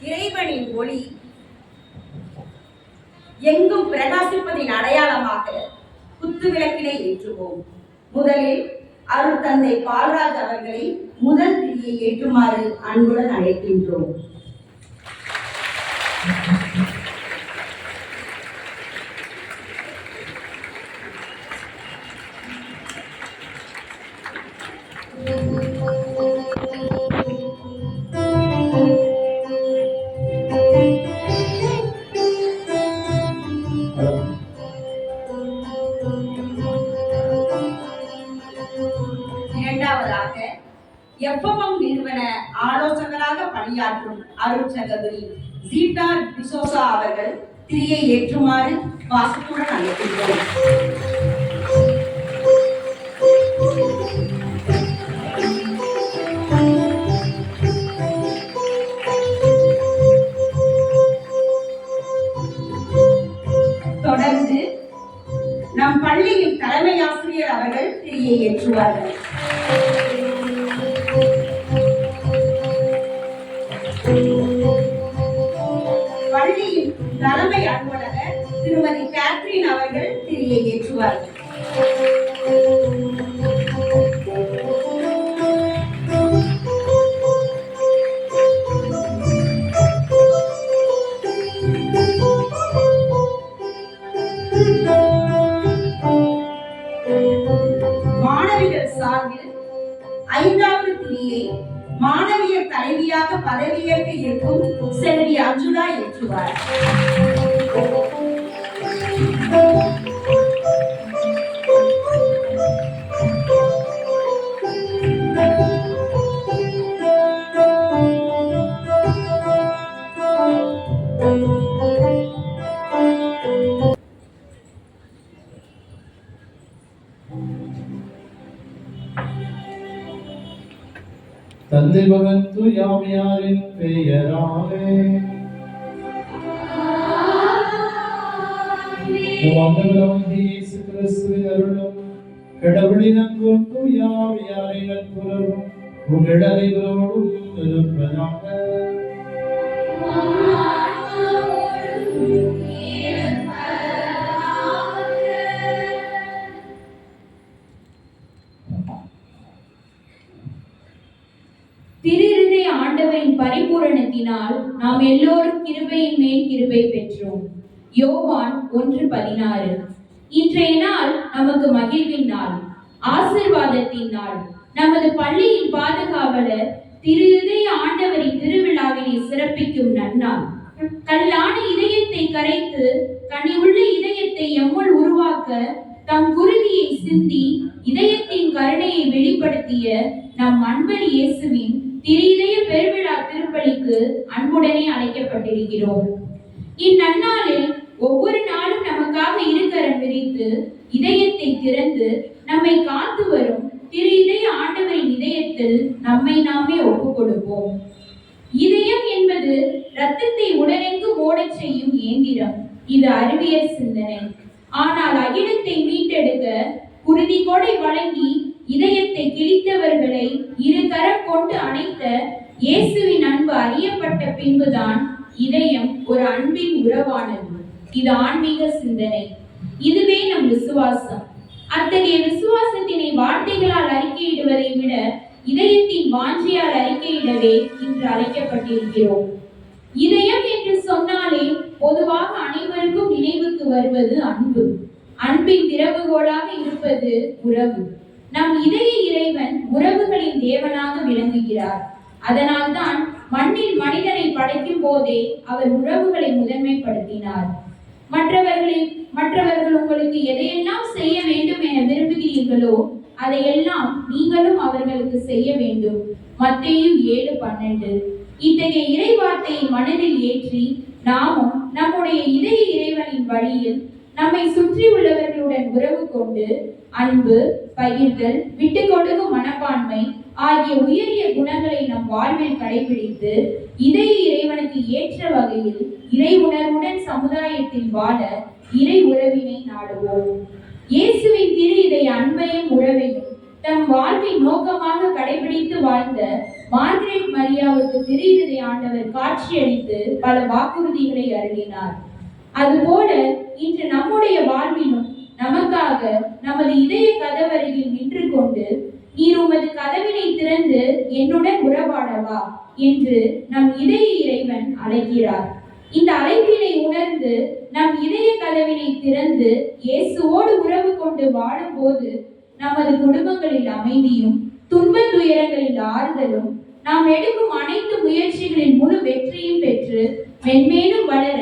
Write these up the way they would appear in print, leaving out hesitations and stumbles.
இறைவனின் ஒளி எங்கும் பிரகாசிப்பதின் அடையாளமாக குத்துவிளக்கினை ஏற்றுவோம். முதலில் அருட்தந்தை பால்ராஜ் அவர்களை முதல் திரியை ஏற்றுமாறு அன்புடன் அழைக்கின்றோம். இரண்டாவதாக எஃப்எம்எம் நிறுவன ஆலோசகராக பணியாற்றும் அருட்சகோதரி ஜீட்டா டிசோசா அவர்கள் திரியை ஏற்றுமாறு வாசத்துடன் அழைக்கின்றோம். தொடர்ந்து நம் பள்ளியின் தலைமை ஆசிரியர் அவர்கள் திரியை ஏற்றுவார்கள். பள்ளியின் தலைமை அலுவலர் திருமதி கேத்ரின் அவர்கள் திரியை ஏற்றுவார்கள். மாணவிகள் சார்பில் 5வது திரியை மாணவியர் தலைவியாக பதவியேற்க இருக்கும் செல்வி அஞ்சுதா ஏற்றுவார். தந்தை மகன் தூயாவியாரின் பெயராலே நம் ஆண்டவராகிய இயேசு கிறிஸ்துவின் அருளும் கடவுளின் அன்பும் தூய ஆவியாரின் நட்புறவும் உங்கள் அனைவரோடும் இருப்பதாக. திருஇருதய ஆண்டவரின் பரிபூரணத்தினால் நாம் எல்லோரும் கிருபையின் மேல் கிருபை பெற்றோம். யோவான் 1:16. இன்றைய நாள் நமக்கு மகிழ்வின் நாள், ஆசீர்வாதத்தின் நாள். நமது பள்ளியின் பாதுகாவலர் திருஇருதய ஆண்டவரின் திருவிழாவினை சிறப்பிக்கும் நன்னாள். கல்லான இதயத்தை கரைத்து கனிவுள்ள இதயத்தை எம்முள் உருவாக்க தம் குருதியை சிந்தி இதயத்தின் கருணையை வெளிப்படுத்திய நம் அன்பர் இயேசுவின் திருஇதய பெருவிழா திருப்பலிக்கு அன்புடனே அழைக்கப்பட்டிருக்கிறோம். இந்நன்னாளில் ஒவ்வொரு நாளும் நமக்காக இருக்கரம் விரித்து இதயத்தை திறந்து நம்மை காத்து வரும் திரு இதய ஆண்டவரின் இதயத்தில் நம்மை நாமே ஒப்புக் கொடுப்போம். இதயம் என்பது இரத்தத்தை உடலெங்கும் ஓடச் செய்யும் இயந்திரம். இது அறிவியல் சிந்தனை. ஆனால் அகிலத்தை மீட்டெடுக்க குருதி கொடை வழங்கி இதயத்தை கிழித்தவர்களை இரு கரம் கொண்டு அணைத்த இயேசுவின் அன்பு அறியப்பட்ட பின்புதான் இதயம் ஒரு அன்பின் உறவானது. இது ஆன்மீக சிந்தனை. இதுவே நம் விசுவாசம். அத்தகைய விசுவாசத்தினை வார்த்தைகளால் அறிக்கையிடுவதை விட இதயத்தின் வாஞ்சியால் அறிக்கையிடவே இன்று அழைக்கப்பட்டிருக்கிறோம். இதயம் என்று சொன்னாலே பொதுவாக அனைவருக்கும் நினைவுக்கு வருவது அன்பு. அன்பின் திறவுகோலாக இருப்பது உறவு. நம் இதய இறைவன் உறவுகளின் தேவனாக விளங்குகிறார். அதனால்தான் மண்ணில் மனிதனை படைக்கும் போதே அவர் உறவுகளை முதன்மைப்படுத்தினார். மற்றவர்கள் உங்களுக்கு எதையெல்லாம் செய்ய வேண்டும் என விரும்புகிறீர்களோ அதையெல்லாம் நீங்களும் அவர்களுக்கு செய்ய வேண்டும். மத்தேயு 7:12. இத்தகைய இறைவார்த்தையை மனதில் ஏற்றி நாமும் நம்முடைய இதய இறைவனின் வழியில் நம்மை சுற்றி உள்ளவர்களுடன் உறவு கொண்டு அன்பு, பகிர்தல், விட்டு கொடுக்கும் மனப்பான்மை ஆகிய உயரிய குணங்களை நம் வாழ்வில் கடைபிடித்து இதய இறைவனுக்கு ஏற்ற வகையில் இறை உணர்வுடன் சமுதாயத்தில் வாழ இறை உறவினை நாடுவோம். இயேசுவின் திரு இதய அன்பையும் உறவையும் தம் வாழ்வின் நோக்கமாக கடைபிடித்து வாழ்ந்த மார்கரெட் மரியாவுக்கு திரு இதய ஆண்டவர் காட்சியளித்து பல வாக்குறுதிகளை அருளினார். அதுபோல இன்று நம்முடைய வாழ்விலும் நமக்காக நமது இதய கதவருகில் நின்று கொண்டு நீர் உமது கதவினை திறந்து என்னுடன் உறவாடவா என்று நம் இதய இறைவன் அழைக்கிறார். இந்த அழைப்பினை உணர்ந்து நம் இதய கதவினை திறந்து இயேசுவோடு உறவு கொண்டு வாழும் போது நமது குடும்பங்களில் அமைதியும் துன்பத் துயரங்களில் ஆறுதலும் நாம் எடுக்கும் அனைத்து முயற்சிகளில் முழு வெற்றியும் பெற்று மென்மேலும் வளர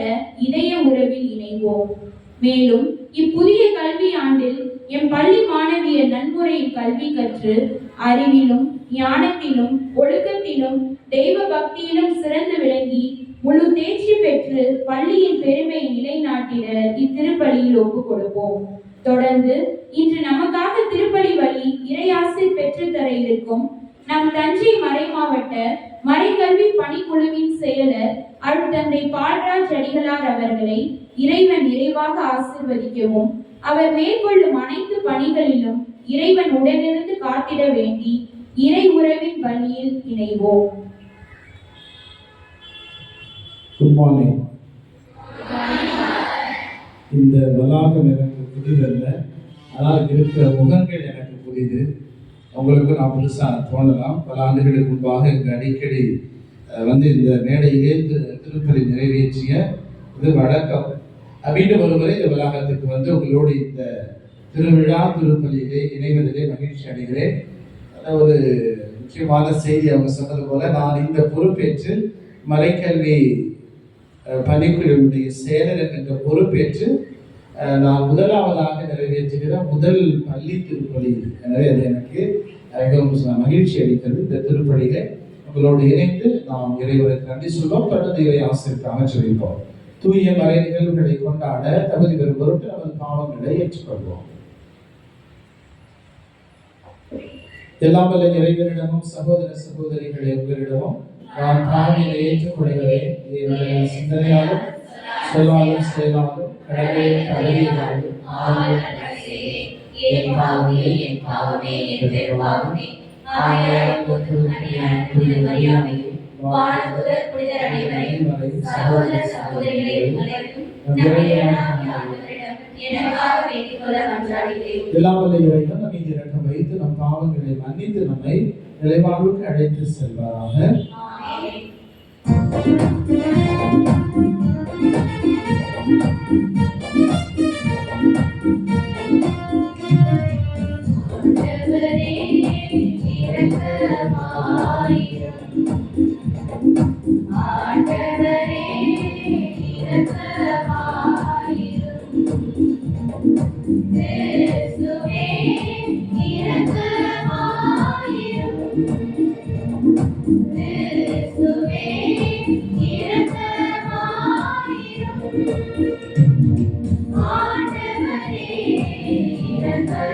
இதய உறவில் இணைவோம். மேலும் இப்புதிய கல்வி ஆண்டில் எம் பள்ளி மாணவியர் நன்முறையில் கல்வி கற்று அறிவிலும் ஞானத்திலும் ஒழுக்கத்திலும் தெய்வ பக்தியிலும் சிறந்து விளங்கி முழு தேர்ச்சி பெற்று பள்ளியின் பெருமையை நிலைநாட்டிட இத்திருப்பலியில் ஒப்புக் கொடுப்போம். தொடர்ந்து இன்று நமக்காக திருப்பலி வழி இறையாசை பெற்று தர இருக்கும் நம் தஞ்சை மறை மாவட்ட மறைக்கல்வி பணிக்குழுவின் செயலர் அருட்தந்தை பால்ராஜ் அடிகளார் அவர்களை இறைவன் நிறைவாக ஆசீர்வதிக்கவும் அவர் மேற்கொள்ளும் அனைத்து பணிகளிலும் இறைவன் உடனிருந்து காத்திட வேண்டி இறை உறவின் பலியில் இணைவோம். Good morning. இந்த வளாகம் எனக்கு புதிதல்ல, ஆனால் இருக்கிற முகங்கள் எனக்கு புதிது. உங்களுக்கு நான் புதுசாக தோணலாம். பல ஆண்டுகளுக்கு முன்பாக இங்கு அடிக்கடி வந்து இந்த மேடையிலே திருப்பலி நிறைவேற்றிய இது வழக்கம். மீண்டும் ஒருமுறை இந்த வளாகத்துக்கு வந்து உங்களோடு இந்த திருவிழா திருப்பலியிலே இணைவதிலே மகிழ்ச்சி அடைகிறேன். ஒரு முக்கியமான செய்தி அவங்க சொன்னது போல, நான் இந்த பொறுப்பேற்று மறைக்கல்வி பணிக்குழுவினுடைய செயலர் என்ற பொறுப்பேற்று நான் முதலாவதாக நிறைவேற்றுகிற முதல் பள்ளி திருப்பலி. எனவே அது எனக்கு மிகவும் மகிழ்ச்சி அளிக்கிறது. இந்த திருப்பலியில உங்களோடு இணைந்து நாம் இறைவனுக்கு நன்றி சொல்வோம். தொடர்ந்து இறை ஆசிரியருக்காக சொல்லிப்போம். தூய மறை நிகழ்வுகளை கொண்டாட தகுதி பெறும் பொருட்டு நமது பாவங்களை ஏற்றுக்கொள்வோம். எல்லாம் வல்ல இறைவனிடமும் சகோதர சகோதரிகளை உங்களிடமும் நான் பாவங்களை ஏற்றுக்கொள்கிறேன். என்னுடைய சிந்தனையாலும் சொல்லாலும் செயலாலும் கடமையை தவறினாலும் என் பாவமே என் பாவமே என் பெரும்பாவமே. ஆயிரம் மரியாதையும் வானதூதர் புனிதர் அனைவரையும் சகோதர சகோதரிகளே உங்களையும் எனக்காக வேண்டிக் கொள்ள மன்றாடுகிறேன். எல்லாம் வல்ல இறைவன் நம்மை இரக்கம் வைத்து நம் பாவங்களை மன்னித்து நம்மை நிலைவாழ்வுக்கு அழைத்து செல்வாராக. ஆமென். ஆண்டவரே இரக்கமாயிரும். ஆண்டவரே இரக்கமாயிரும். இயேசுவே இரக்கமாயிரும். இயேசுவே இரக்கமாயிரும். ஆண்டவரே இரக்கமாயிரும்.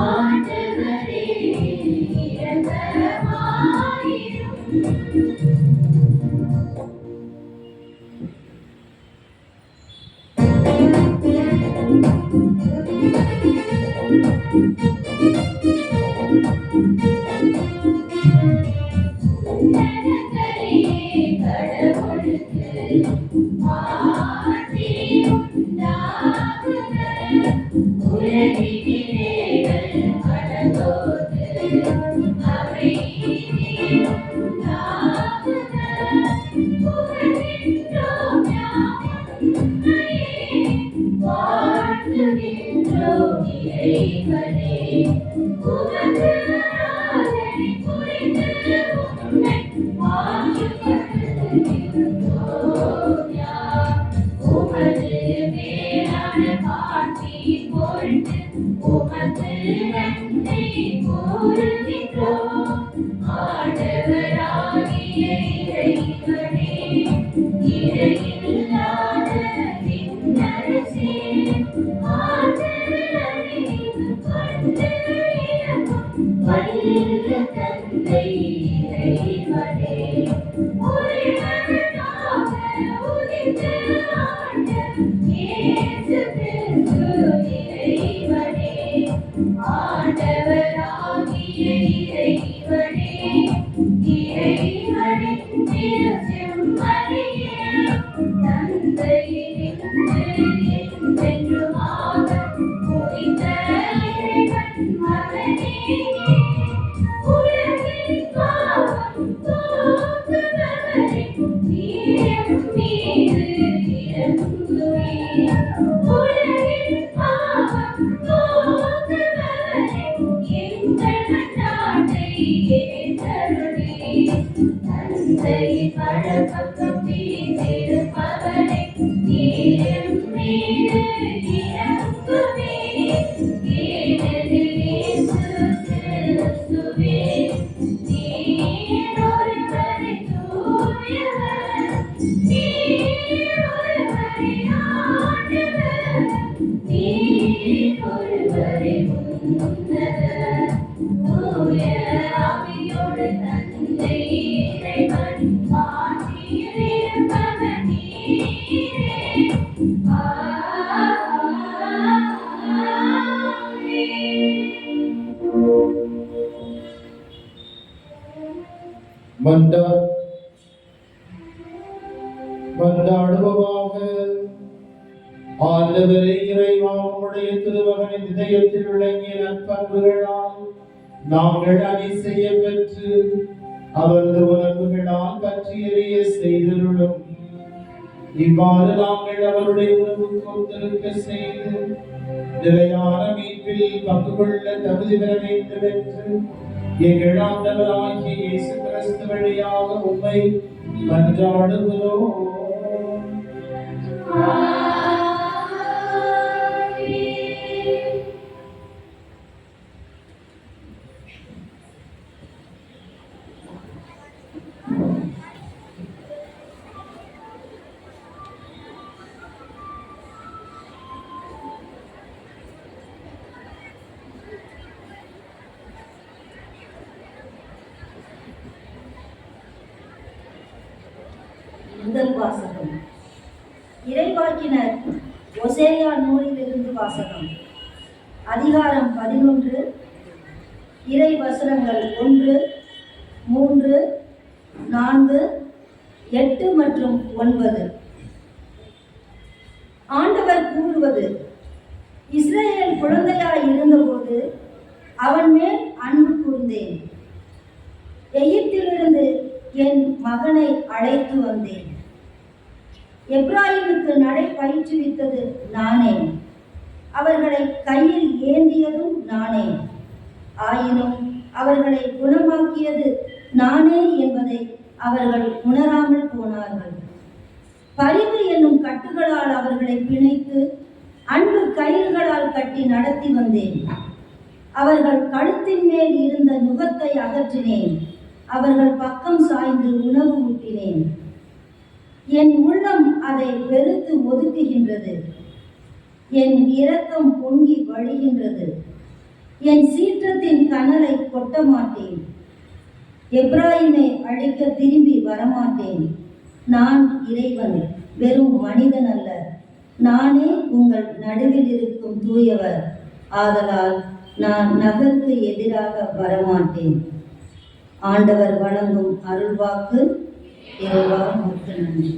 ஆண்டவரே இரக்கமாயிரும். மன்றாடுவோமாக. ஆண்டவரே இறைவா, உம்முடைய திருமகனின் இதயத்தில் விளங்கிய நற்பண்புகளால் நாங்கள் அணி செய்ய பெற்று அவரது உணர்வுகளால் பற்றி எறிய செய்தருளும். இவ்வாறு நாங்கள் அவருடைய உணவுக்கு ஒத்திருக்க செய்து நிலையான மீட்பில் பங்கு கொள்ள தகுதி பெற வேண்டும் என்று எங்கள் ஆண்டவராகிய இயேசு கிறிஸ்து வழியாக உம்மை மன்றாடுகிறோம். முதல் வாசகம். இறைவாக்கினர் ஓசேயா நூலிலிருந்து வாசகம். அதிகாரம் 11, இறை வசனங்கள் 1, 3, 4, 8 மற்றும் 9. ஆண்டவர் கூறுவது: இஸ்ரவேல் குழந்தையாய் இருந்தபோது அவன் மேல் அன்பு கூர்ந்தேன். எகிப்திலிருந்து என் மகனை அழைத்து வந்தேன். எப்ராயிமுக்கு நடை பயிற்றுவித்தது நானே, அவர்களை கையில் ஏந்தியதும் நானே. ஆயினும் அவர்களை குணமாக்கியது நானே என்பதை அவர்கள் உணராமல் போனார்கள். பரிவு என்னும் கட்டுகளால் அவர்களை பிணைத்து அன்பு கயிறுகளால் கட்டி நடத்தி வந்தேன். அவர்கள் கழுத்தின் மேல் இருந்த நுகத்தை அகற்றினேன். அவர்கள் பக்கம் சாய்ந்து உணவு ஊட்டினேன். என் உள்ளம் அதை வெறுத்து ஒதுக்குகின்றது. என் இரக்கம் பொங்கி வழிகின்றது. என் சீற்றத்தின் கனலை கொட்ட மாட்டேன். எப்ராயிமை அழிக்க திரும்பி வரமாட்டேன். நான் இறைவன், வெறும் மனிதன் அல்ல. நானே உங்கள் நடுவில் இருக்கும் தூயவர். ஆதலால் நான் நகருக்கு எதிராக வரமாட்டேன். ஆண்டவர் வழங்கும் அருள்வாக்கு. இறைவா உமக்கு நன்றி.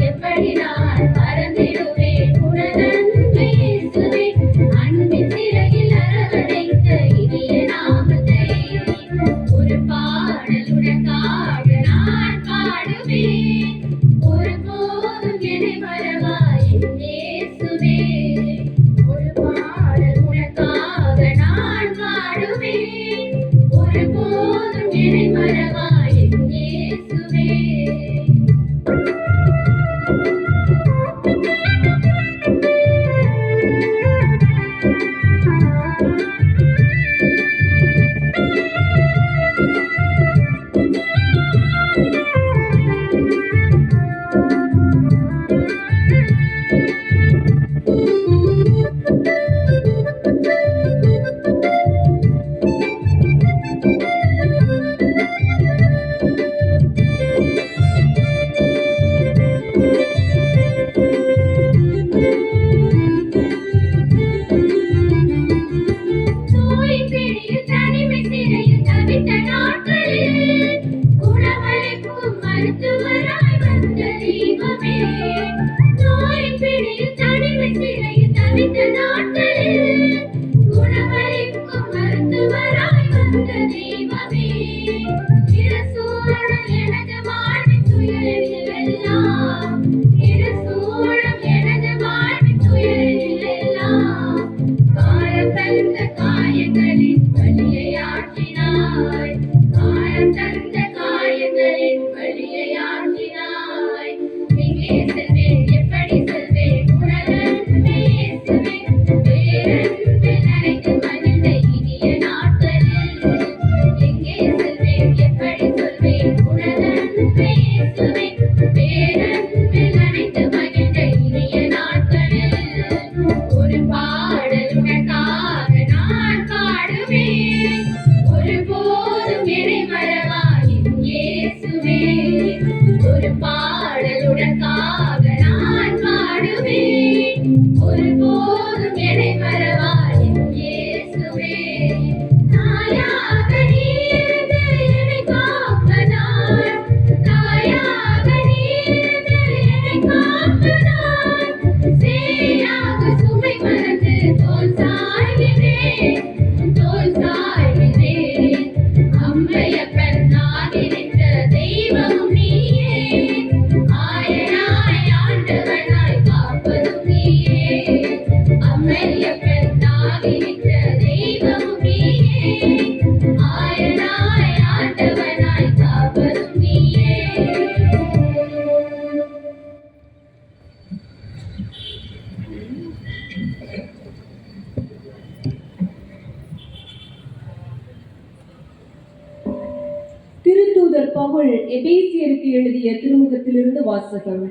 எப்படி நான் மறந்திடுவேன் உனதன்பை இயேசுவே, அன்பின் சிறகில் பவுல் எபேசியருக்கு எழுதிய திருமுகத்திலிருந்து வாசகம்.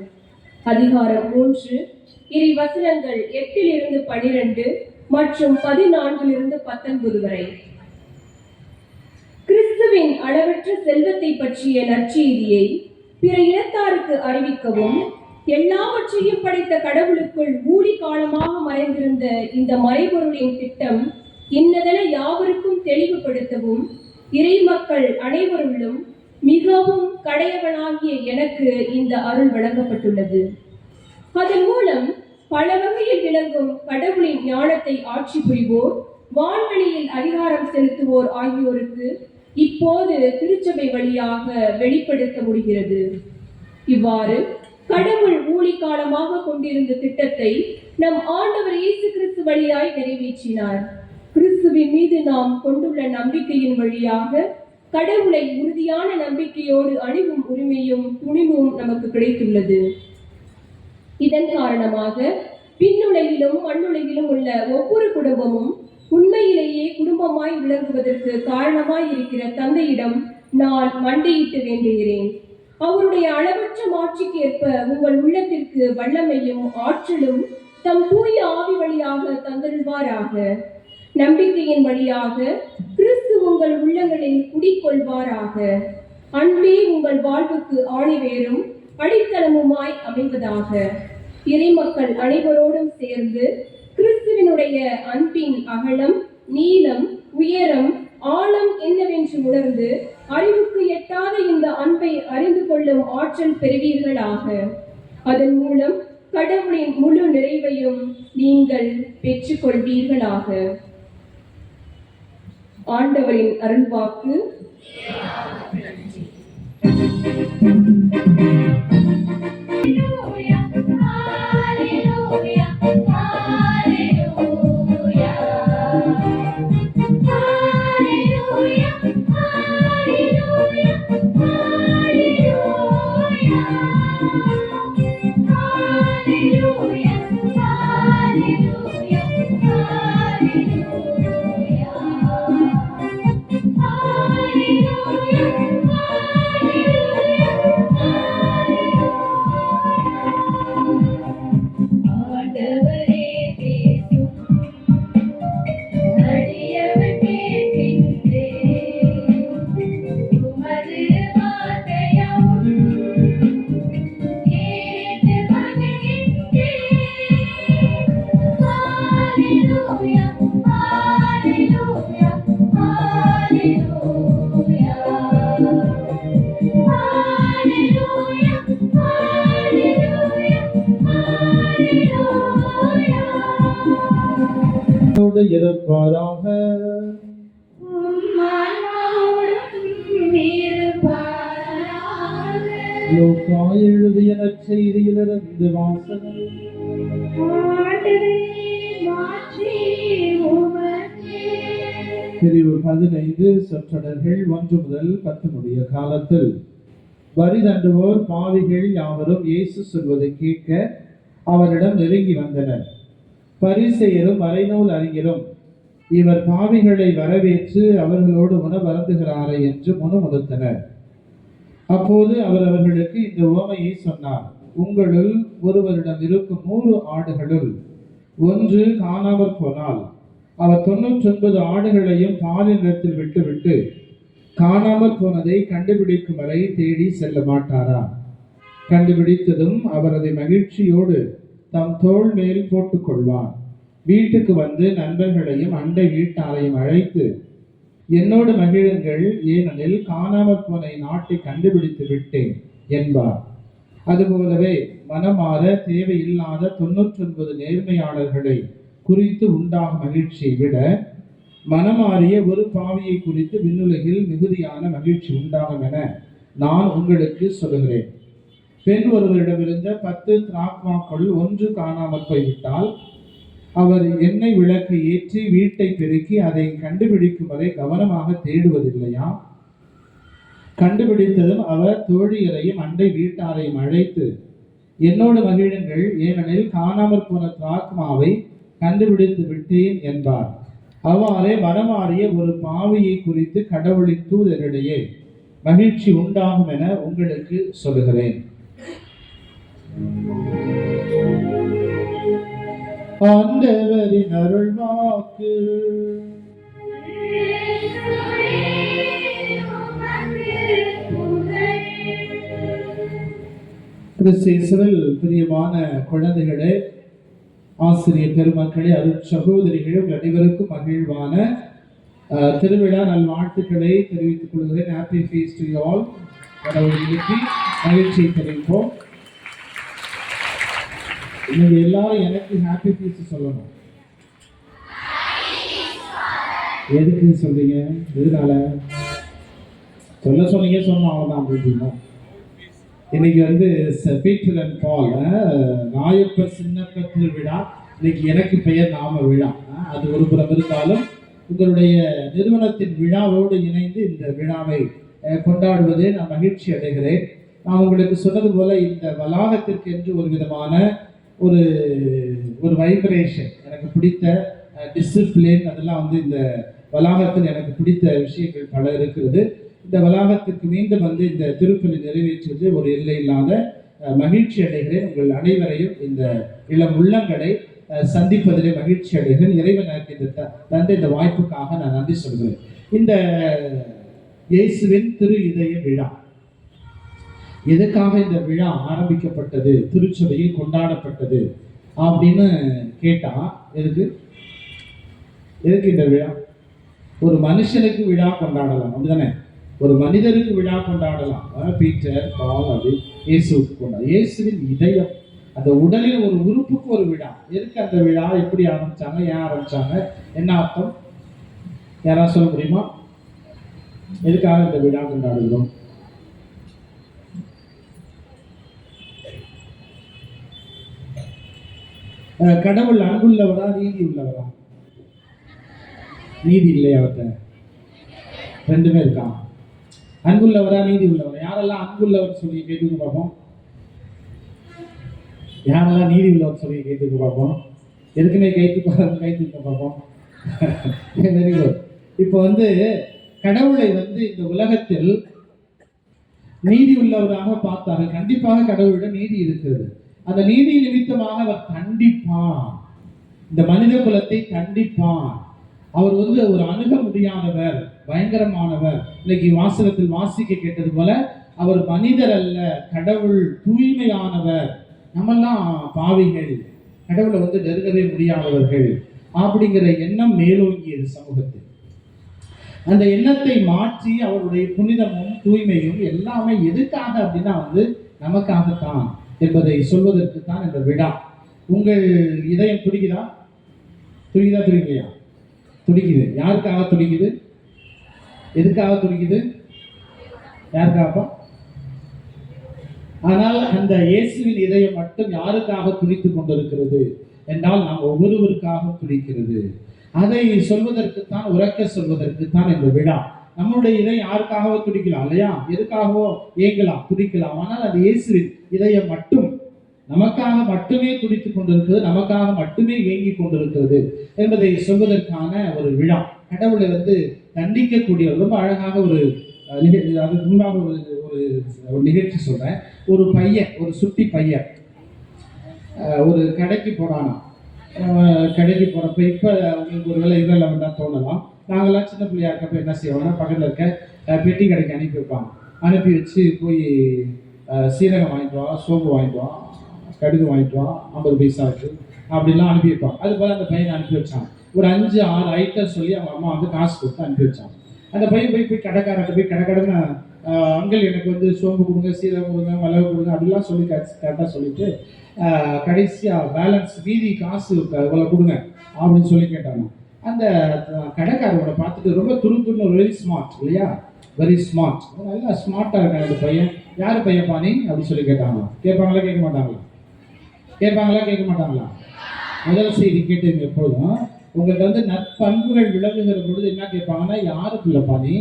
அதிகாரம் 3, இறை வசனங்கள் 8 12 மற்றும் 14 19 வரை. கிறிஸ்துவின் அளவற்ற செல்வத்தை பற்றிய நற்செய்தியை பிற இனத்தாருக்கு அறிவிக்கவும், எல்லாவற்றையும் படைத்த கடவுளுக்குள் ஊழி காலமாக மறைந்திருந்த இந்த மறைபொருளின் திட்டம் இன்னதென யாவருக்கும் தெளிவுபடுத்தவும், இறை மக்கள் அனைவருள்ளும் மிகவும் கடையவனாகிய எனக்கு இந்த அருள் வழங்கப்பட்டுள்ளது. அதன் மூலம் பல வகையில் விளங்கும் கடவுளின் ஞானத்தை ஆட்சி புரிவோர், வான்வெளியில் அதிகாரம் செலுத்துவோர் ஆகியோருக்கு இப்போது திருச்சபை வழியாக வெளிப்படுத்த முடிகிறது. இவ்வாறு கடவுள் ஊழி காலமாக கொண்டிருந்த திட்டத்தை நம் ஆண்டவர் இயேசு கிறிஸ்து வழியாய் நிறைவேற்றினார். கிறிஸ்துவின் மீது நாம் கொண்டுள்ள நம்பிக்கையின் வழியாக கடவுளை உறுதியான நம்பிக்கையோடு அணுகும் உரிமையும் துணிவும் நமக்கு கிடைத்துள்ளது. இதன் காரணமாக விண்ணுலகிலும் மண்ணுலகிலும் உள்ள ஒவ்வொரு குடும்பமும் உண்மையிலேயே குடும்பமாய் விளங்குவதற்கு காரணமாய் இருக்கிற தந்தையிடம் நான் மண்டியிட்டு வேண்டுகிறேன். அவருடைய அளவற்ற மாட்சிக்கு ஏற்ப உங்கள் உள்ளத்திற்கு வல்லமையும் ஆற்றலும் தம் தூய ஆவி வழியாக தந்தருள்வாராக. நம்பிக்கையின் வழியாக கிறிஸ்து உங்கள் உள்ளங்களில் குடிக்கொள்வாராக. அன்பே உங்கள் வாழ்வுக்கு ஆணிவேரும் அடித்தளமுமாய் அமைவதாக. இறைமக்கள் அனைவரோடும் சேர்ந்து கிறிஸ்துவினுடைய அன்பின் அகலம், நீளம், உயரம், ஆழம் என்னவென்று உணர்ந்து அறிவுக்கு எட்டாத இந்த அன்பை அறிந்து கொள்ளும் ஆற்றல் பெறுவீர்களாக. அதன் மூலம் கடவுளின் முழு நிறைவையும் நீங்கள் பெற்றுக்கொள்வீர்களாக. ஆண்டவரின் அருள்வாக்கு. இருப்பாராக. லூக்கா எழுதிய நற்செய்தியிலிருந்து வாசகம். பிரிவு 15. சொற்றொடர்கள் 1 முதல் 10 முடிய காலத்தில் வரி தண்டுவோர் பாவிகள் யாவரும் இயேசு சொல்வதை கேட்க அவரிடம் நெருங்கி வந்தனர். பரிசேயரும் மறைநூல் அறிஞரும் இவர் பாவிகளை வரவேற்று அவர்களோடு உணவருந்துகிறாரே என்று முணுமுணுத்தனர். அப்போது அவர் அவர்களுக்கு இந்த உவமையை சொன்னார். உங்களுள் ஒருவரிடம் இருக்கும் 100 ஆடுகளுள் ஒன்று காணாமற் போனால் அவர் 99 ஆடுகளையும் பாலினிடத்தில் விட்டுவிட்டு காணாமற் போனதை கண்டுபிடிக்கும் வரை தேடி செல்ல மாட்டாரா? கண்டுபிடித்ததும் அவர் அதை மகிழ்ச்சியோடு தம் தோள் மேல் போட்டுக் கொள்வார். வீட்டுக்கு வந்து நண்பர்களையும் அண்டை வீட்டாரையும் அழைத்து, என்னோடு மகிழுங்கள், ஏனெனில் காணாமற் போன நாட்டை கண்டுபிடித்து விட்டேன் என்பார். அதுபோலவே மனமாற தேவையில்லாத 99 நேர்மையாளர்களை குறித்து உண்டாகும் மகிழ்ச்சியை விட மனமாறிய ஒரு பாவியை குறித்து விண்ணுலகில் மிகுதியான மகிழ்ச்சி உண்டாகும் என நான் உங்களுக்கு சொல்லுகிறேன். பெண் ஒருவரிடமிருந்த 10 திராக்மாக்கள் ஒன்று காணாமல் போய்விட்டால் அவர் எண்ணெய் விளக்கை ஏற்றி வீட்டை பெருக்கி அதை கண்டுபிடிக்கும் வரை கவனமாக தேடுவதில்லையா? கண்டுபிடித்ததும் அவர் தோழியரையும் அண்டை வீட்டாரையும் அழைத்து, என்னோடு மகிழுங்கள், ஏனெனில் காணாமற் போன திராக்மாவை கண்டுபிடித்து விட்டேன் என்பார். அவ்வாறே மனமாறிய ஒரு பாவியை குறித்து கடவுளின் தூதரிடையே மகிழ்ச்சி உண்டாகும் என உங்களுக்கு சொல்லுகிறேன். ஆண்டவரின் அருள்வாக்கு. கிறிஸ்துவில் பிரியமான குழந்தைகளே, ஆசிரியர் பெருமக்களே, அருட் சகோதரிகளே, உங்கள் அனைவருக்கும் மகிழ்வான திருவிழா நல்வாழ்த்துக்களை தெரிவித்துக் கொள்கிறேன். Happy feast to you all. மகிழ்ச்சியை தெரிவிப்போம். நீங்க எல்லாரும் எனக்கு ஹாப்பி ஃபீஸ்ட் சொல்லணும். எதுக்கு சொல்றீங்க? எதனால சொல்ல சொன்னீங்க? சொன்னோம், அவ்வளோதான். அப்படின்னா இன்னைக்கு வந்து Peter and ball Rayappar Chinnappar திருவிழா. இன்னைக்கு எனக்கு பெயர் நாம விழா. அது ஒரு புறம் இருந்தாலும் உங்களுடைய நிறுவனத்தின் விழாவோடு இணைந்து இந்த விழாவை கொண்டாடுவதே நான் மகிழ்ச்சி அடைகிறேன். நான் உங்களுக்கு சொன்னது போல இந்த வளாகத்திற்கு என்று ஒரு விதமான ஒரு ஒரு வைப்ரேஷன், எனக்கு பிடித்த டிசிப்ளின், அதெல்லாம் வந்து இந்த வளாகத்தில் எனக்கு பிடித்த விஷயங்கள் பல இருக்கிறது. இந்த வளாகத்திற்கு மீண்டும் வந்து இந்த திருப்பலி நிறைவேற்றுவது ஒரு எல்லை இல்லாத மகிழ்ச்சி அடைகிறேன். உங்கள் அனைவரையும் இந்த இளம் உள்ளங்களை சந்திப்பதிலே மகிழ்ச்சி அடைகிறேன். இறைவன் எனக்கு இந்த தந்தை இந்த வாய்ப்புக்காக நான் நன்றி சொல்கிறேன். இந்த இயேசுவின் திரு இதய விழா எதுக்காக இந்த விழா ஆரம்பிக்கப்பட்டது, திருச்சபையில் கொண்டாடப்பட்டது அப்படின்னு கேட்டா, எதுக்கு இந்த விழா? ஒரு மனுஷனுக்கு விழா கொண்டாடலாம், அப்படிதானே? ஒரு மனிதருக்கு விழா கொண்டாடலாம். பீட்டர், பால், அப்படி இயேசுக்கு கொண்டாடு. இயேசுவின் இதயம், அந்த உடலில் ஒரு உறுப்புக்கு ஒரு விழா. எதுக்கு அந்த விழா? எப்படி ஆரம்பிச்சாங்க? ஏன் ஆரம்பிச்சாங்க? என்ன அர்த்தம்? யாராவது சொல்ல முடியுமா? எதுக்காக இந்த விழா கொண்டாடுகிறோம்? கடவுள் அன்புள்ளவரா, நீதி உள்ளவரா? நீதி இல்லையா? அவர்கிட்ட ரெண்டுமே இருக்கான். அன்புள்ளவரா, நீதி உள்ளவரா? யாரெல்லாம் அன்புள்ளவர் சொல்லி கேட்டுக்கு பார்ப்போம். யாரெல்லாம் நீதி உள்ளவர் சொல்லி கேட்டுக்கு பார்ப்போம். எதுக்குமே கைத்துக்க பார்ப்போம். Very good. இப்போ வந்து கடவுளை வந்து இந்த உலகத்தில் நீதி உள்ளவராக பார்த்தார்கள். கண்டிப்பாக கடவுளிடம் நீதி இருக்கிறது. அந்த நீதி நிமித்தமாக அவர் கண்டிப்பான், இந்த மனித குலத்தை கண்டிப்பான். அவர் வந்து ஒரு அணுக முடியாதவர், பயங்கரமானவர். இன்னைக்கு வாசகத்தில் வாசிக்க கேட்டது போல, அவர் மனிதர் அல்ல, கடவுள் தூய்மையானவர். நம்மெல்லாம் பாவிகள், கடவுளை வந்து நெருங்கவே முடியாதவர்கள் அப்படிங்கிற எண்ணம் மேலோங்கியது சமூகத்தில். அந்த எண்ணத்தை மாற்றி அவருடைய புனிதமும் தூய்மையும் எல்லாமே எதுக்காக அப்படின்னா வந்து நமக்காகத்தான் என்பதை சொல்வதற்கு தான் இந்த விழா. உங்கள் இதயம் துடிக்குதா? துடிக்கலையா? துடிக்குது. யாருக்காக துடிக்குது? எதுக்காக துடிக்குது? யாருக்காகப்பா? ஆனால் அந்த இயேசுவின் இதயம் மட்டும் யாருக்காக துடித்துக் கொண்டிருக்கிறது என்றால் நாம் ஒவ்வொருவருக்காக துடிக்கிறது. அதை சொல்வதற்குத்தான், உறக்க சொல்வதற்குத்தான் இந்த விழா. நம்முடைய இதயம் யாருக்காகவோ துடிக்கலாம் இல்லையா? எதுக்காகவோ ஏங்கலாம், துடிக்கலாம். ஆனால் அது இயேசுவின் இதயம் மட்டும் நமக்காக மட்டுமே துடித்துக் கொண்டிருக்கிறது, நமக்காக மட்டுமே ஏங்கி கொண்டிருக்கிறது என்பதை சொல்வதற்கான ஒரு விழா. கடவுளை வந்து தண்டிக்கக்கூடிய ரொம்ப அழகாக ஒரு அதுக்கு முன்பாக ஒரு நிகழ்ச்சி சொல்றேன். ஒரு பையன், ஒரு சுட்டி பையன் ஒரு கடைக்கு போறானா. கடைக்கு போறப்ப இப்ப உங்களுக்கு ஒரு வேலை இதெல்லாம் வேண்டாம் தோணலாம். நாங்கள்லாம் சின்ன பிள்ளையா இருக்கப்ப என்ன செய்வோம்னா, பக்கத்தில் இருக்க பெட்டி கடைக்கு அனுப்பி வைப்பாங்க. அனுப்பி வச்சு போய் சீரகம் வாங்கிட்டு வா, சோப்பு வாங்கிட்டு வா, கடுகு வாங்கிட்டு வா, 50 பைசாவுக்கு அப்படிலாம் அனுப்பி வைப்பாங்க. அது போல் அந்த பையனை அனுப்பி வச்சாங்க. ஒரு 5-6 ஐட்டம் சொல்லி அவங்க அம்மா வந்து காசு கொடுத்து அனுப்பி வச்சாங்க. அந்த பையன் போய் கடைக்காரர்கிட்ட போய் கடைன்னு அங்கிள் எனக்கு வந்து சோம்பு கொடுங்க, சீரகம் கொடுங்க, மிளகு கொடுங்க அப்படிலாம் சொல்லி கரெக்டாக சொல்லிட்டு கடைசியாக பேலன்ஸ் மீதி காசு இவ்வளோ கொடுங்க அப்படின்னு சொல்லி கேட்டாங்க. அந்த கடைக்காரரோட பார்த்துட்டு ரொம்ப துருத்துன்னு, வெரி ஸ்மார்ட் இல்லையா? வெரி ஸ்மார்ட், நல்லா ஸ்மார்ட்டாக இருக்காங்க அந்த பையன். யார் பையன் பாணி அப்படின்னு சொல்லி கேட்டாங்களா? கேட்பாங்களா கேட்க மாட்டாங்களா? கேட்க மாட்டாங்களா? முதல் செய்தி கேட்டுங்க. எப்போதும் உங்களுக்கு வந்து நற்பண்புகள் விளங்குகிற பொழுது என்ன கேட்பாங்கன்னா, யாரு பிள்ளை பாணி,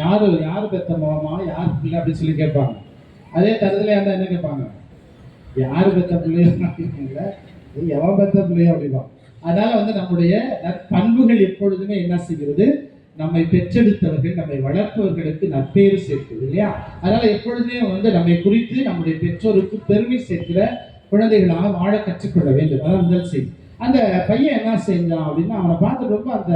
யாரு பெத்த மாமா, யாரு பிள்ளை அப்படின்னு சொல்லி கேட்பாங்க. அதே தரத்துல இருந்தால் என்ன கேட்பாங்க? யாரு பெத்த பிள்ளையோ கேட்பாங்கள, எவன் பெத்த பிள்ளையோ அப்படின்னா. அதனால வந்து நம்முடைய நற்பண்புகள் எப்பொழுதுமே என்ன செய்கிறது? நம்மை பெற்றெடுத்தவர்கள், நம்மை வளர்ப்பவர்களுக்கு நற்பெயர் சேர்க்குது இல்லையா? அதனால எப்பொழுதுமே நம்மை குறித்து நம்முடைய பெற்றோருக்கு பெருமை சேர்க்கிற குழந்தைகளாக வாழ கற்றுக்கொள்ள வேண்டும். அதான் முதல் செய்தி. அந்த பையன் என்ன செஞ்சான் அப்படின்னா, அவனை பார்த்து ரொம்ப அந்த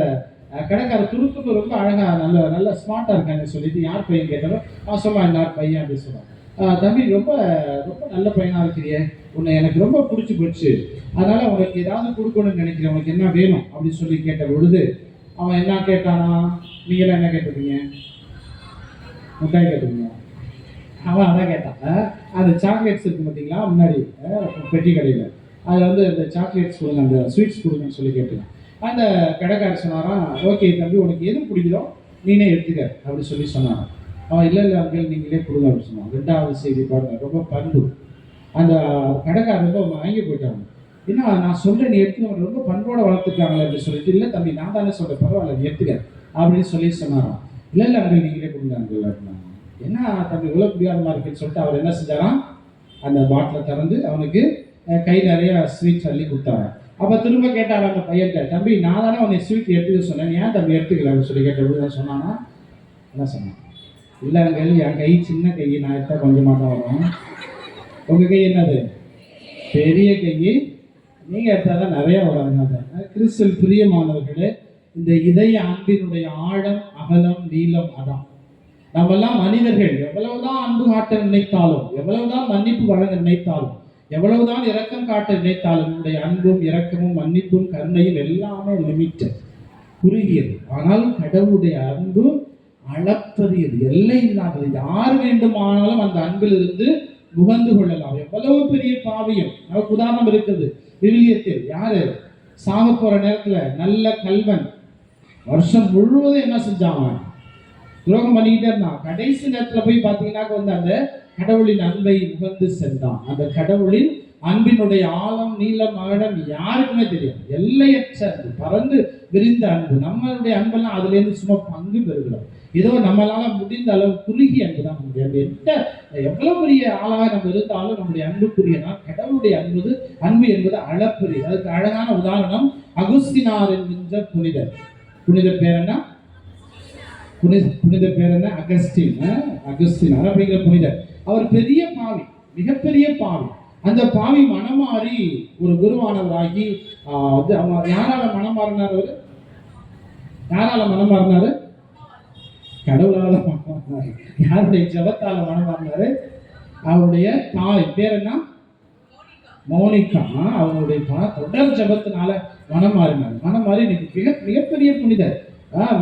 கடைக்கார துருப்புக்கு ரொம்ப அழகா நல்ல ஸ்மார்ட்டா இருக்கான்னு சொல்லிட்டு யார் பையன் கேட்டாலும் அவன் சொல்லுவான் இன்னார் பையன் அப்படின்னு சொல்லுவான். தம்பி ரொம்ப ரொம்ப நல்ல பையனா இருக்கிறிய, உன்னை எனக்கு ரொம்ப பிடிச்சி போச்சு, அதனால உனக்கு ஏதாவது கொடுக்கணும்னு நினைக்கிறேன், உனக்கு என்ன வேணும் அப்படின்னு சொல்லி கேட்ட பொழுது அவன் என்ன கேட்டானா? நீங்க எல்லாம் என்ன கேட்டிருக்கீங்க? முட்டாய் கேட்டிருக்கீங்க? அவன் அதான் கேட்டான். அந்த சாக்லேட்ஸ் இருக்கு பார்த்தீங்களா முன்னாடி பெட்டி கடையில், அதில் அந்த சாக்லேட்ஸ் கொடுங்க, அந்த ஸ்வீட்ஸ் கொடுங்கன்னு சொல்லி கேட்டுருக்கான். அந்த கடைக்காரர் சொன்னாராம், ஓகே தம்பி உனக்கு எது பிடிக்குதோ நீனே எடுத்துக்க அப்படின்னு சொல்லி சொன்னான். அவன் இல்லை அங்கிள் நீங்களே கொடுங்க அப்படின்னு சொன்னான். ரெண்டாவது செய்தி பாருங்க, ரொம்ப பண்பு. அந்த கடைக்காரர் ரொம்ப வாங்கி போயிட்டாங்க. ஏன்னா நான் சொல்கிறேன் நீ எடுத்துக்க, ரொம்ப பண்போட வளர்த்துருக்காங்களே அப்படின்னு சொல்லிட்டு, இல்லை தம்பி நான் தானே சொல்கிறேன், பரவாயில்ல நீ எடுத்துக்க அப்படின்னு சொல்லி சொன்னாராம். இல்லை அங்கிள் நீங்களே கொடுங்க அங்கிள் அப்படின்னாங்க. என்ன தம்பி இவ்வளோ புரியாத மாதிரி இருக்குன்னு சொல்லிட்டு அவர் என்ன செஞ்சாராம், அந்த பாட்டிலை திறந்து அவனுக்கு கை நிறைய ஸ்வீட்ஸ் அள்ளி கொடுத்தாராம். அப்போ திரும்ப கேட்டார் அந்த பையன்கிட்ட, தம்பி நான் தானே உன்னை ஸ்வீட் எடுத்துக்க சொன்னேன், ஏன் தம்பி எடுத்துக்கல அப்படின்னு சொல்லி கேட்ட சொன்னானா என்ன சொன்னான்? இல்லை அங்கிள் என் கை சின்ன கை, நான் எடுத்தால் கொஞ்சமாக தான் வரும், உங்கள் கை என்னது பெரிய கை, நீங்கள் எடுத்தால் தான் நிறையா வராது. கிறிஸ்துவில் பிரியமானவர்களே, இந்த இதய அன்பினுடைய ஆழம் அகலம் நீளம் அதான். நம்மெல்லாம் மனிதர்கள் எவ்வளவுதான் அன்பு காட்ட நினைத்தாலும், எவ்வளவுதான் மன்னிப்பு வழங்க நினைத்தாலும், எவ்வளவுதான் இரக்கம் காட்ட நினைத்தாலும், நம்முடைய அன்பும் இரக்கமும் மன்னிப்பும் கருணையும் எல்லாமே லிமிட்டட், குறுகியது. ஆனால் கடவுளுடைய அன்பு அளப்பரியது, எல்லை இல்லாதது. யார் வேண்டுமானாலும் அந்த அன்பில் இருந்து முகந்து கொள்ளலாம். எவ்வளவு பெரிய பாவியம் நமக்கு உதாரணம் இருக்குது விவிலியத்தில். யாரு சாக போற நேரத்துல நல்ல கல்வன் வருஷம் முழுவதும் என்ன செஞ்சாங்க, துரோகம் பண்ணிக்கிட்டே இருந்தான். கடைசி நேரத்துல போய் பார்த்தீங்கன்னா அந்த கடவுளின் அன்பை முகந்து சென்றான். அந்த கடவுளின் அன்பினுடைய ஆழம் நீளம் அகலம் யாருக்குமே தெரியாது. எல்லையற்ற அன்பு, பறந்து விரிந்த அன்பு. நம்மளுடைய அன்பெல்லாம் அதுல இருந்து சும்மா பங்கு பெறுகிறோம். ஏதோ நம்மளால முடிந்த அளவு குறுகிய அன்பு தான் நம்முடைய அன்பு. எவ்வளவு பெரிய ஆளாக நம்ம இருந்தாலும் நம்முடைய அன்புக்குரியனா கடவுளுடைய அன்பு என்பது அளப்பெரிய. அதுக்கு அழகான உதாரணம் அகுஸ்தினார் என்கின்ற புனிதர். புனிதர் பேர் என்ன? புனிதர் பேர் என்ன? அகஸ்டினார் அப்படிங்கிற புனிதர். அவர் பெரிய பாவி, மிகப்பெரிய பாவி. அந்த பாவி மனமாறி ஒரு குருவானவராகி யாரால மனம் மாறினார்? அவரு யாரால மனம் மாறினாரு? கடவுளால மனம் மாறினாரு. யாருடைய ஜபத்தால மனம் மாறினாரு? அவருடைய தாய் பேர் என்ன? மோனிகா. அவங்களுடைய தொடர் ஜபத்தினால மனம் மாறினார். மனம் மாறி இன்னைக்கு மிகப்பெரிய புனிதர்.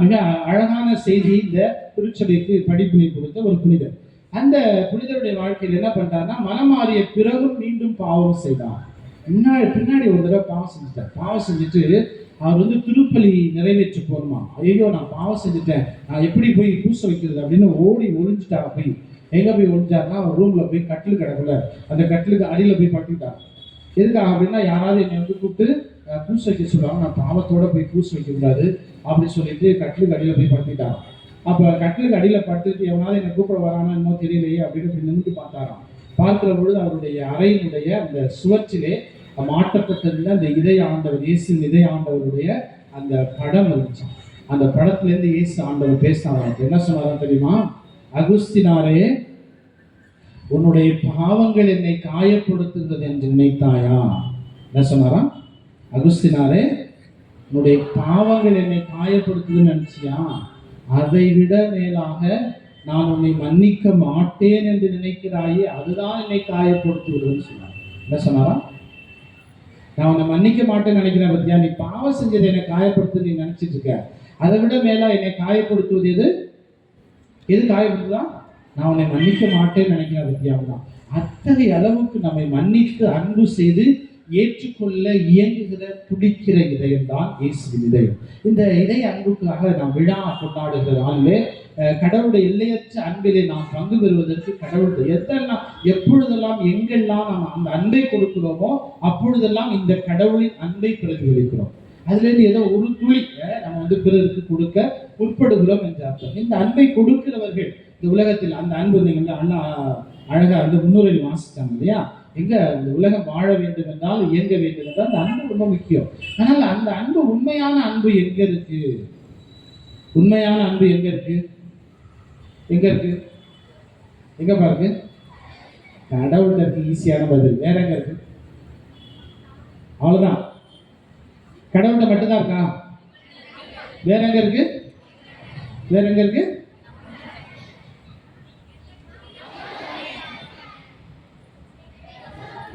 மிக அழகான செய்தி இந்த திருச்சபைக்கு படிப்பினை கொடுத்த ஒரு புனிதர். அந்த புனிதருடைய வாழ்க்கையில் என்ன பண்ணிட்டாருன்னா, மனம் மாறிய பிறகு மீண்டும் பாவம் செய்தார். பின்னாடி ஒரு தடவை பாவம் செஞ்சுட்டார். பாவம் செஞ்சுட்டு அவர் திருப்பலி நிறைவேற்ற போகணுமா, ஐயோ நான் பாவம் செஞ்சுட்டேன், நான் எப்படி போய் பூச வைக்கிறது அப்படின்னு ஓடி ஒளிஞ்சுட்டாங்க. போய் எங்க போய் ஒளிஞ்சாருன்னா, அவர் ரூம்ல போய் கட்டில் கிடக்கல, அந்த கட்டிலுக்கு அடியில போய் பட்டுட்டார். எதுக்காக அப்படின்னா, யாராவது என்னை கூப்பிட்டு பூச வைக்க சொல்லுவாங்க, நான் பாவத்தோட போய் பூச வைக்க கூடாது அப்படின்னு சொல்லிட்டு கட்டிலுக்கு அடியில போய் படுத்திட்டாராம். அப்ப கட்டிலுக்கு அடியில படுத்துட்டு எவனாவது என்னை கூப்பிட வரானோ என்னமோ தெரியலையே அப்படின்னு நிமிந்து பார்த்தாராம். பார்க்கிற பொழுது அவருடைய அறையினுடைய அந்த சுவற்றிலே மாட்டப்பட்டிருந்த அந்த இதய ஆண்டவர், இயேசுவின் இதய ஆண்டவருடைய அந்த படம் இருந்துச்சு. அந்த படத்துல இருந்து இயேசு ஆண்டவர் பேசினாராம். என்ன சொன்னாராம் தெரியுமா? அகுஸ்தினாரே, உன்னுடைய பாவங்கள் என்னை காயப்படுத்துகிறது என்று நினைத்தாயா? என்ன சொன்னாராம்? அகுஸ்தினாரே, உன்னுடைய பாவங்கள் என்னை காயப்படுத்துதுன்னு நினைச்சியா? அதை விட மேலாக நான் உன்னை மன்னிக்க மாட்டேன் என்று நினைக்கிறாயே, அதுதான் என்னை காயப்படுத்துவதுன்னு சொன்னார். என்ன சொன்னாரா? நான் உன்னை மன்னிக்க மாட்டேன்னு நினைக்கிறேன் பத்தியா, நீ பாவம் செஞ்சதை என்னை காயப்படுத்து நீ நினைச்சிட்டு இருக்க. அதை விட மேலா என்னை காயப்படுத்துவது எது காயப்படுத்துதா? நான் உன்னை மன்னிக்க மாட்டேன்னு நினைக்கிறேன் பத்தியா தான். அத்தகைய அளவுக்கு நம்மை மன்னித்து அன்பு செய்து ஏற்றுக்கொள்ள இயங்குகிற துடிக்கிற இதயம் தான் இயேசுவின் இதயம். இந்த இதய அன்புக்காக நாம் விழா கொண்டாடுகிற நாளிலே கடவுளுடைய எல்லையற்ற அன்பிலே நாம் பங்கு பெறுவதற்கு கடவுளுடைய எப்பொழுதெல்லாம் எங்கெல்லாம் நாம் அந்த அன்பை கொடுக்கிறோமோ அப்பொழுதெல்லாம் இந்த கடவுளின் அன்பை பிரதிபலிக்கிறோம். அதுல இருந்து ஏதோ ஒரு துளி நம்ம பிறருக்கு கொடுக்க முற்படுகிறோம் என்ற அர்த்தம். இந்த அன்பை கொடுக்கிறவர்கள் இந்த உலகத்தில் அந்த அன்பு நீங்கள் அண்ணா அழகா முன்னுரையில் வாசித்தாங்க இல்லையா? எங்க இந்த உலகம் வாழ வேண்டும் என்றால், இயங்க வேண்டும் என்றால் அந்த அன்பு ரொம்ப முக்கியம். ஆனால் அந்த அன்பு, உண்மையான அன்பு எங்க இருக்கு? உண்மையான அன்பு எங்க இருக்கு? எங்க இருக்கு? எங்க பாருக்கு? கடவுள்கிட்ட இருக்கு. ஈஸியான பதில். வேற எங்க இருக்கு? அவ்வளவுதான். கடவுள்கிட்ட மட்டும்தான் இருக்கா? வேற எங்க இருக்கு? வேற எங்க இருக்கு?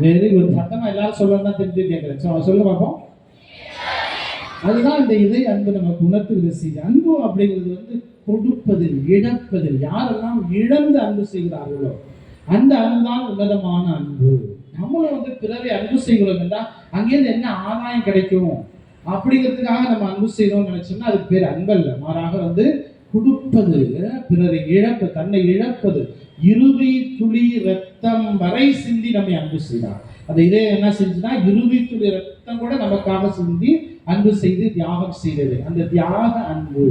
Very good. சத்தமா எல்லாரும் சொல்லணும் தெரிஞ்சு கேட்கிறேன். சொல்ல பார்ப்போம். அதுதான் இந்த இதை அன்பு நமக்கு உணர்த்துகிற செய்தி. அன்பு அப்படிங்கிறது வந்து கொடுப்பதில், இழப்பதில். யாரெல்லாம் இழந்து அன்பு செய்கிறார்களோ அந்த அன்பு தான் உன்னதமான அன்பு. நம்மளும் வந்து பிறரை அன்பு செய்கிறோம் என்றால் அங்கேருந்து என்ன ஆதாயம் கிடைக்கும் அப்படிங்கிறதுக்காக நம்ம அன்பு செய்யணும்னு நினைச்சோம்னா அதுக்கு பேர் அன்பல்ல. மாறாக வந்து கொடுப்பது, பிறரை இழப்பு, தன்னை இழப்பது. இறுதி துளி ரத்தம் வரை சிந்தி நம்மை அன்பு செய்தார். அந்த இதே என்ன செஞ்சுன்னா இறுதி துளி ரத்தம் கூட நமக்காக சிந்தி அன்பு செய்து தியாகம் செய்தது. அந்த தியாக அன்பு,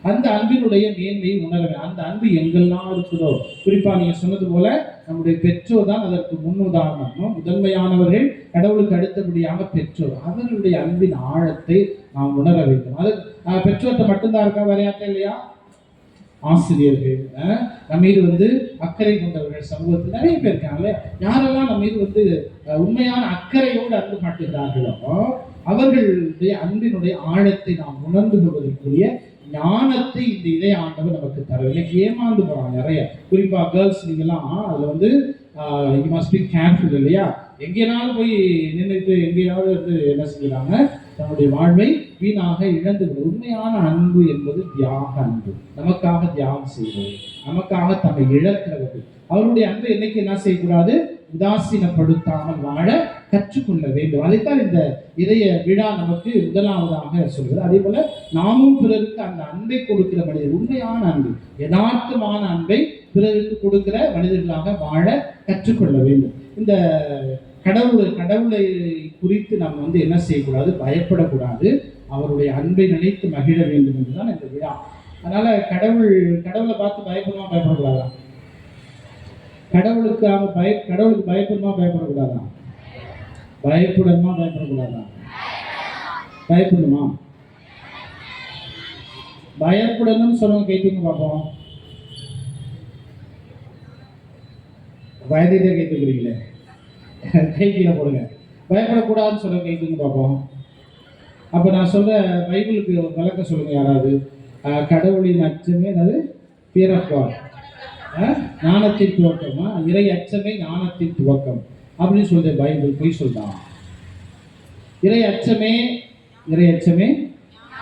அந்த அன்பினுடைய மேன்மையை உணரவே. அந்த அன்பு எங்கெல்லாம் இருக்குதோ, குறிப்பா நீங்க சொன்னது போல நம்முடைய பெற்றோர் தான் அதற்கு முன்னுதாரணம். முதன்மையானவர்கள், கடவுளுக்கு அடுத்தபடியாக பெற்றோர். அவர்களுடைய அன்பின் ஆழத்தை நாம் உணர வேண்டும். அது பெற்றோர்கிட்ட மட்டும்தான் இருக்கா? வேற யார்ட்ட இல்லையா? ஆசிரியர்கள் நம்ம மீது வந்து அக்கறை கொண்டவர்கள் சமூகத்தில் நிறைய பேர் இருக்காங்க. யாரெல்லாம் நம்ம மீது வந்து உண்மையான அக்கறையோடு அன்பு காட்டுகிறார்களோ அவர்களுடைய அன்பினுடைய ஆழத்தை நாம் உணர்ந்து கொள்வதற்குரிய ஞானத்தை இந்த இதய ஆண்டவர் நமக்கு தர. இன்னைக்கு ஏமாந்து போறாங்க நிறைய. குறிப்பா கேர்ள்ஸ் நீங்கெல்லாம் அதுல வந்து யூ மஸ்ட் பி கேர்ஃபுல் இல்லையா? எங்கேனாலும் போய் நின்றுட்டு எங்கேயாவது வந்து என்ன செய்யறாங்க, தன்னுடைய வாழ்வை வீணாக இழந்து விடும். உண்மையான அன்பு என்பது தியாக அன்பு. நமக்காக தியாகம் செய்வது, நமக்காக தன்னை இழக்கிறவர்கள். அவருடைய அன்பை என்னைக்கு என்ன செய்யக்கூடாது? உதாசீனப்படுத்தாமல் வாழ கற்றுக்கொள்ள வேண்டும். அதைத்தான் இந்த இதய விழா நமக்கு முதலாவதாக சொல்வது. அதே போல நாமும் பிறருக்கு அந்த அன்பை கொடுக்கிற மனிதர், உண்மையான அன்பு, யதார்த்தமான அன்பை பிறருக்கு கொடுக்கிற மனிதர்களாக வாழ கற்றுக்கொள்ள வேண்டும். இந்த கடவுளை குறித்து நம்ம வந்து என்ன செய்யக்கூடாது? பயப்படக்கூடாது. அவருடைய அன்பை நினைத்து மகிழ வேண்டும் என்றுதான் இந்த விழா. அதனால கடவுளை பார்த்து பயப்படணுமா பயப்படக்கூடாதா? கடவுளுக்கு பயப்படணுமா பயப்படக்கூடாதா? பயப்படணுமா பயப்படக்கூடாதா? பயப்படணுமா? பயப்படணும்னு சொல்லுங்க, கேட்குங்க பார்ப்போம். பயந்துட்டே கேட்குறீங்களே, கை கீழே போடுங்க. பயப்படக்கூடாதுன்னு சொல்ல கேட்குங்க பார்ப்போம். அப்போ நான் சொல்ற பைபிளுக்கு விளக்க சொல்லுங்க யாராவது. கடவுளின் அச்சமே அது ஃபியர் ஆஃப் காட், ஞானத்தின் துவக்கமா? இறை அச்சமே ஞானத்தின் துவக்கம் அப்படின்னு சொல்ற பைபிள் போய் சொல்றான். இறை அச்சமே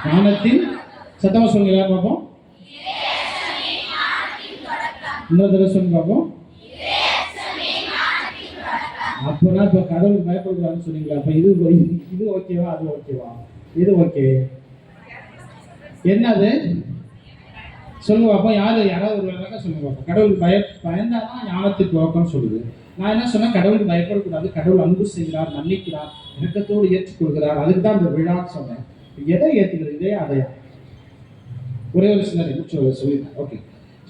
ஞானத்தின், சத்தமா சொல்லுங்க எல்லாரும் பார்ப்போம். இன்னொரு தடவை சொல்லுங்க பார்ப்போம். அப்போனா இப்போ கடவுளுக்கு பயப்படக்கூடாதுன்னு சொன்னீங்களா? அப்போ இது ஓகேவா, அது ஓகேவா? இது ஓகே. என்னது சொல்லுங்க அப்போ. யாராவது ஒரு விளக்கம் சொல்லுங்க பார்ப்போம். கடவுளுக்கு பயந்தாதான் ஞானத்துக்கு துவக்கம்னு சொல்லுது. நான் என்ன சொன்னேன்? கடவுளுக்கு பயப்படக்கூடாது. கடவுள் அன்பு செய்கிறார், மன்னிக்கிறார், இறக்கத்தோடு ஏற்றுக்கொள்கிறார். அதுக்கு தான் இந்த விழான்னு சொன்னேன். எதை ஏற்றுக்கிறது? இதே அதையா? ஒரே ஒரு சின்ன சொல்லிட்டேன். ஓகே,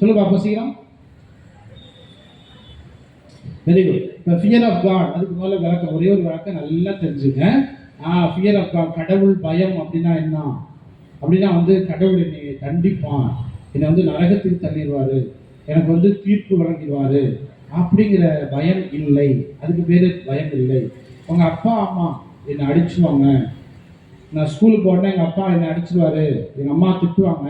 சொல்லு பார்ப்போம் சீக்கிரம். Very good. இப்போ ஃபியர் ஆஃப் காட், அதுக்கு முதல்ல விளக்கம், ஒரே ஒரு விளக்கம் நல்லா தெரிஞ்சுங்க. ஃபியர் ஆஃப் காட், கடவுள் பயம் அப்படின்னா என்ன? அப்படின்னா வந்து கடவுள் என்னை தண்டிப்பான், என்னை வந்து நரகத்துக்கு தள்ளிடுவாரு, எனக்கு வந்து தீர்ப்பு வழங்கிடுவாரு அப்படிங்கிற பயம் இல்லை. அதுக்கு பேர் பயம் இல்லை. உங்கள் அப்பா அம்மா என்னை அடிச்சுவாங்க, நான் ஸ்கூலுக்கு போனேன் எங்கள் அப்பா என்னை அடிச்சிடுவாரு, எங்கள் அம்மா திட்டுவாங்க,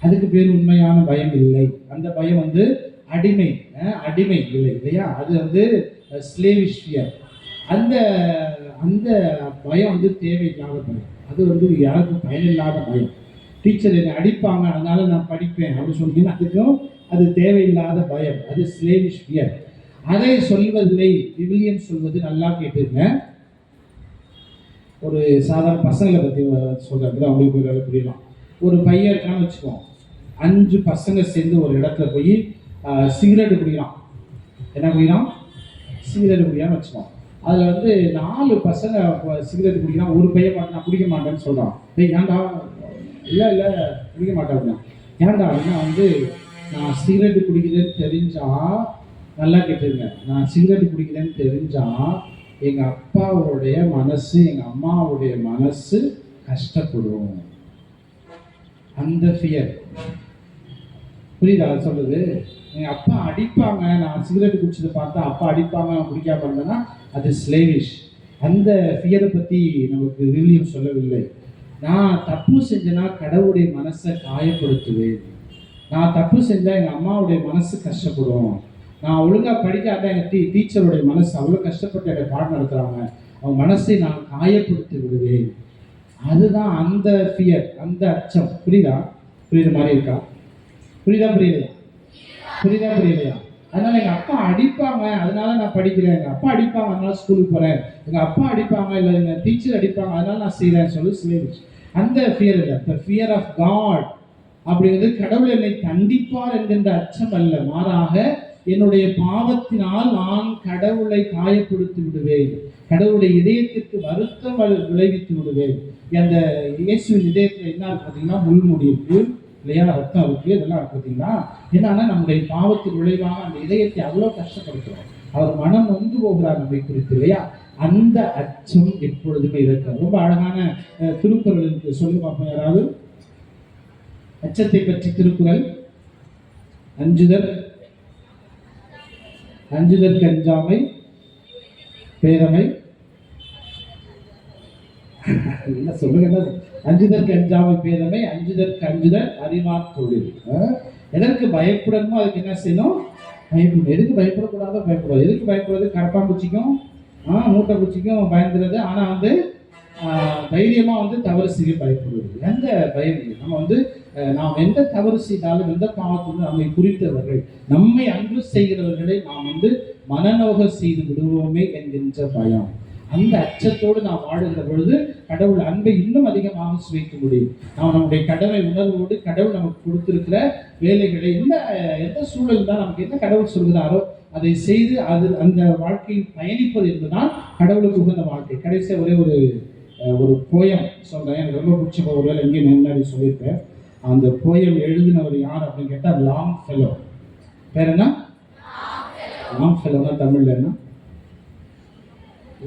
அதுக்கு பேர் உண்மையான பயம் இல்லை. அந்த பயம் வந்து அடிமை இல்லை இல்லையா? அது வந்து ஸ்லேவிஷ் ஃபியர். அந்த பயம் வந்து தேவையில்லாத பயம். அது வந்து யாருக்கும் பயனில்லாத பயம். டீச்சர் என்னை அடிப்பாங்க அதனால நான் படிப்பேன் அப்படின்னு சொன்னீங்கன்னா அதுக்கும் அது தேவையில்லாத பயம். அது ஸ்லேவிஷ் ஃபியர். அதை சொல்வதில்லை விவிலியம் சொல்வது. நல்லா கேட்டுங்க. ஒரு சாதாரண பசங்களை பற்றி சொல்கிறது அவங்களுக்கு ஒரு புரியலாம். ஒரு பையன் இருக்கான்னு வச்சுக்கோம். 5 பசங்க சேர்ந்து ஒரு இடத்துல போய் சிகரெட்டு குடிக்கிறான். என்ன குடிக்கிறான்? சிகரெட்டு குடிக்கிறான்னு வச்சுக்கோம். அதில் வந்து 4 பசங்க சிகரெட் குடிக்கிறான். ஒரு பையன் பார்த்து நான் குடிக்க மாட்டேன்னு சொல்கிறான். ஏன்டா? இல்லை குடிக்க மாட்டேன் அப்படின்னா. ஏன்டா அப்படின்னா வந்து நான் சிகரெட்டு குடிக்கிறேன்னு தெரிஞ்சா, நல்லா கேட்டுருங்க, நான் சிகரெட்டு குடிக்கிறேன்னு தெரிஞ்சா எங்கள் அப்பாவுடைய மனசு, எங்கள் அம்மாவுடைய மனசு கஷ்டப்படும். அந்த ஃபியர். புரியுதா சொல்றது? எங்கள் அப்பா அடிப்பாங்க, நான் சிகரெட் குடிச்சதை பார்த்தா அப்பா அடிப்பாங்க, நான் குடிக்காம இருந்தேன்னா அது ஸ்லேவிஷ். அந்த ஃபியரை பற்றி நமக்கு வில்லியம் சொல்லவில்லை. நான் தப்பு செஞ்சேன்னா கடவுளுடைய மனசை காயப்படுத்துவேன். நான் தப்பு செஞ்சால் எங்கள் அம்மாவுடைய மனசு கஷ்டப்படும். நான் ஒழுங்காக படிக்காத எங்கள் டீச்சருடைய மனசு அவ்வளோ கஷ்டப்பட்டு என்னை பாடம் நடத்துகிறாங்க, அவங்க மனசை நான் காயப்படுத்தி விடுவேன். அதுதான் அந்த ஃபியர், அந்த அச்சம். புரியுதா? புரியுற மாதிரி இருக்கா? புரியுதா புரியலையா? அதனால எங்கள் அப்பா அடிப்பாங்க, அதனால நான் படிக்கிறேன். எங்கள் அப்பா அடிப்பாங்க, அதனால ஸ்கூலுக்கு போகிறேன். எங்கள் அப்பா அடிப்பாங்க, இல்லை எங்கள் டீச்சர் அடிப்பாங்க, அதனால நான் செய்கிறேன்னு சொல்லி ஸ்லேவிஷ். அந்த ஃபியர் இல்லை. த ஃபியர் ஆஃப் காட் அப்படிங்கிறது கடவுள் என்னை தண்டிப்பார் என்கின்ற அச்சம் அல்ல, மாறாக என்னுடைய பாவத்தினால் நான் கடவுளை காயப்படுத்தி விடுவேன், கடவுளுடைய இதயத்திற்கு வருத்தம் விளைவித்து விடுவேன். அந்த இயேசுவின் இதயத்தில் என்ன பார்த்தீங்கன்னா முள்முடி இருக்கு இல்லையா, ரத்தம் இருக்கு, இதெல்லாம் பார்த்தீங்கன்னா என்னன்னா நம்முடைய பாவத்தின் விளைவாக அந்த இதயத்தை அவ்வளோ கஷ்டப்படுத்துறோம். அவர் மனம் நொந்து போகிறார் நம்மை குறித்து இல்லையா. அந்த அச்சம் எப்பொழுதுமே இருக்கு. ரொம்ப அழகான திருக்குறள் இருக்கு, சொல்லி பார்ப்போம் யாராவது. அச்சத்தை பற்றி திருக்குறள். அஞ்சுதற்கு அஞ்சாமை பேரமை. என்ன சொல்லுங்க? அஞ்சுதற்கு அஞ்சாமை பேரமை, அஞ்சுதற்கு அஞ்சுதல் அறிவார் தொழில். எதற்கு பயப்படணுமோ அதுக்கு என்ன செய்யணும்? பயப்படணும். எதுக்கு பயப்படக்கூடாதோ பயப்படும். எதுக்கு பயப்படுறது? கரப்பாம்பூச்சிக்கும் மூட்டை பூச்சிக்கும் பயந்துறது. ஆனால் தைரியமாக தவறு செய்ய பயப்படுவது. எந்த பயம் இல்லை. நம்ம நாம் எந்த தவறு செய்தாலும் எந்த பாவத்திலும் நம்மை குறித்தவர்கள், நம்மை அன்பு செய்கிறவர்களை நாம் மனநோக செய்து விடுவோமே என்கின்ற பயம். அந்த அச்சத்தோடு நாம் வாடுகிற பொழுது கடவுள் அன்பை இன்னும் அதிகமாக சுவைக்க முடியும். நாம் நம்முடைய கடமை உணர்வோடு கடவுள் நமக்கு கொடுத்திருக்கிற வேலைகளை எந்த சூழல் தான் நமக்கு என்ன கடவுள் சொல்கிறாரோ அதை செய்து அந்த வாழ்க்கையில் பயணிப்பது என்பதுதான் கடவுளுக்கு உகந்த வாழ்க்கை. கடைசியாக ஒரு போயம் சொல்றேன், எனக்கு ரொம்ப பிடிச்ச ஒருவேளை எங்கேயும் முன்னாடி சொல்லியிருப்பேன். அந்த போயம் எழுதினவர் யார் அப்படின்னு கேட்டால் லாங் ஃபெலோ. பேர் என்ன? லாங் ஃபெலோனா தமிழ்ல என்ன?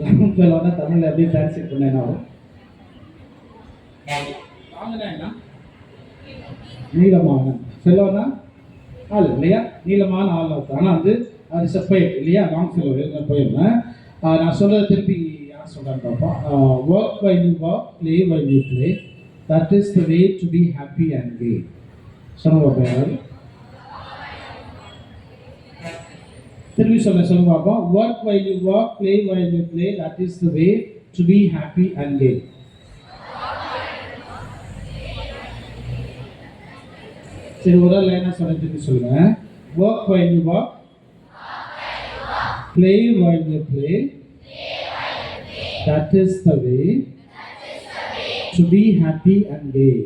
லாங் ஃபெலோனா தமிழ்ல எப்படி டிரான்ஸ்லேட் பண்ணேன்னா என்ன? நீளமான. ஃபெலோனா ஆள் இல்லையா, நீளமான ஆள். ஆனால் அது செப்பரேட் இல்லையா. லாங் ஃபெலோ எழுதின போயம். நான் சொல்றதை திருப்பி யார் சொல்றாங்க பாப்பா. Work while you work, play while you play, that is the way to be happy and gay. சொல்லுங்க பாப்பா. திருப்பி சொல்லுங்க பாப்பா. Work while you work, play while you play, that is the way to be happy and gay. சரி, ஒரு லைனா சொல்லுங்க. Work while you work, play while you play, that is the way to be happy and gay.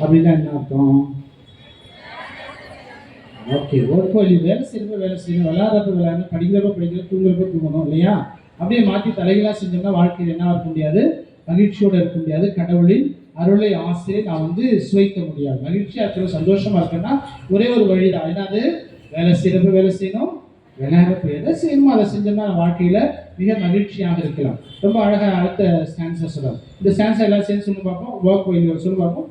அப்படின்னா என்ன அர்த்தம்? Okay, work while you வேலை செய்யணும், விளையாடுறப்ப விளையாடணும், படிக்கிறப்ப தூங்குறப்ப தூங்கணும் இல்லையா. அப்படியே மாற்றி தலைகளாக செஞ்சோம்னா வாழ்க்கையில் என்ன இருக்க முடியாது? மகிழ்ச்சியோடு இருக்க முடியாது. கடவுளின் அருளை ஆசையை நான் சுவைக்க முடியாது. மகிழ்ச்சியாக இருக்கிற சந்தோஷமா இருக்குன்னா ஒரே ஒரு வழிதான். என்னது? வேலை செய்யணும், விளையாடுறப்ப எதை செய்யணுமோ அதை செஞ்சோம்னா வாழ்க்கையில மிக மகிழ்ச்சியாக இருக்கலாம். ரொம்ப அழகா அடுத்த ஸ்டான்ஸா சொல்றாங்க. இந்த ஸ்டான்ஸா எல்லாம் சேர்ந்து சொல்லி பார்ப்போம். ஒர்க் while you சொல்லி பார்ப்போம்.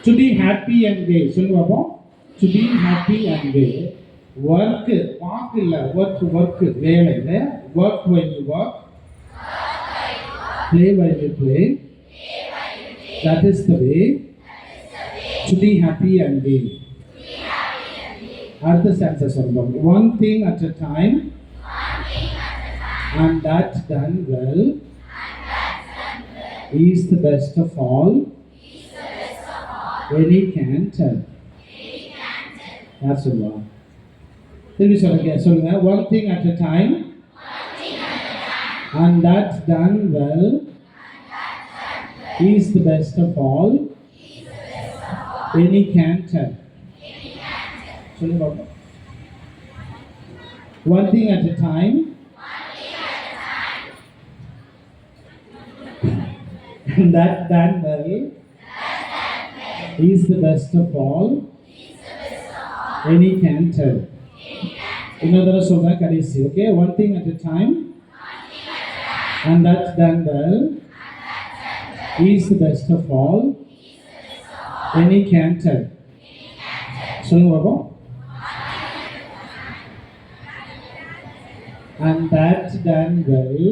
To be happy and gay சொல்லி பார்ப்போம். To be happy and gay. Work வாக்கு இல்ல, work வேலை இல்ல. Work while you work, play while you play, that is the way to be happy and gay. அடுத்த sentence சொல்லுங்க. One thing at a time, and that done well, is the best of all, any can tell. யார் சொல்லுவா? திரும்பி சொல்லுங்க. One thing at a time, and that done well, is the best of all, any can tell. சொல்லுங்க. One thing at a time, and that done well, is the best of all, any can tell. இன்னொரு தடவை சொல்றேன் கடைசி. Okay, one thing at a time and that's done well. He is the best of all. Any can tell. சொல்லுங்க பாப்போம். And that's done well.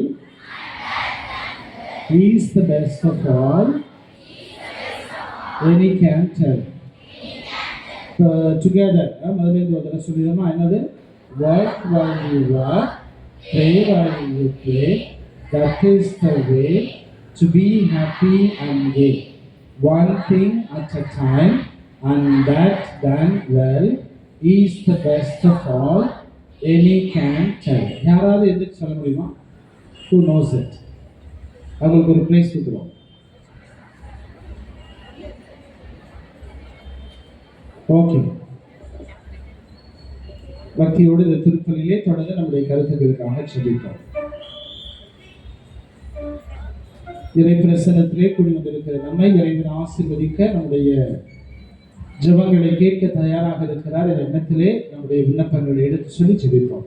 He is the best of all. Any can tell. Together. முதல்ல இருந்து ஒரு தடவை சொல்லிடுமா? என்னது? Work while you work, pray while you pray. That is the way to be happy and gay. One thing at a time, and that done well is the best of all. Any can tell. யாராவது எதுக்கு சொல்ல முடியுமா? Who knows it? அவங்களுக்கு ஒரு place கொடுக்குறோம். Okay, பக்தியோடு இந்த திருப்பலிலே தொடர்ந்து நம்முடைய கருத்துக்களுக்காக சொல்லிட்டோம். இறை பிரசன்னத்திலே கூடி வந்திருக்கிற நம்மை இறைவன் ஆசீர்வதிக்க நம்முடைய ஜெபங்களை கேட்க தயாராக இருக்கிறார் என்ற எண்ணத்திலே நம்முடைய விண்ணப்பங்களை எடுத்து சொல்லி ஜெபிப்போம்.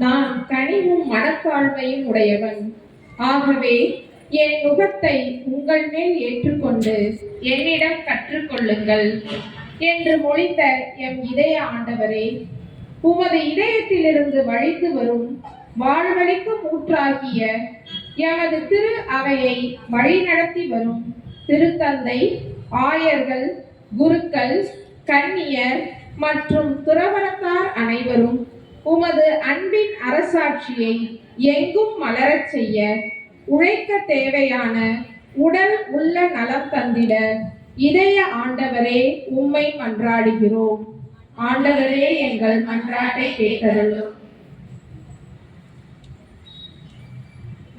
நான் கனிவும் மனத்தாழ்மையும் உடையவன், ஆகவே என் நுகத்தை உங்கள் மேல் ஏற்றுக்கொண்டு என்னிடம் கற்றுக்கொள்ளுங்கள் என்று மொழிந்த எம் இதய ஆண்டவரே, உமது இதயத்திலிருந்து வழித்து வரும் வாழ்வழிக்கும் ஊற்றாகிய எமது திரு அவையை வழிநடத்தி வரும் திருத்தந்தை, ஆயர்கள், குருக்கள், கன்னியர் மற்றும் துறவரத்தார் அனைவரும் உமது அன்பின் அரசாட்சியை எங்கும் மலரச் செய்ய உழைக்க தேவையான உடல் உள்ள நலம் தந்திட இதய ஆண்டவரே உம்மை மன்றாடுகிறோம். ஆண்டவரே, எங்கள் மன்றாட்டை கேட்டருளும்.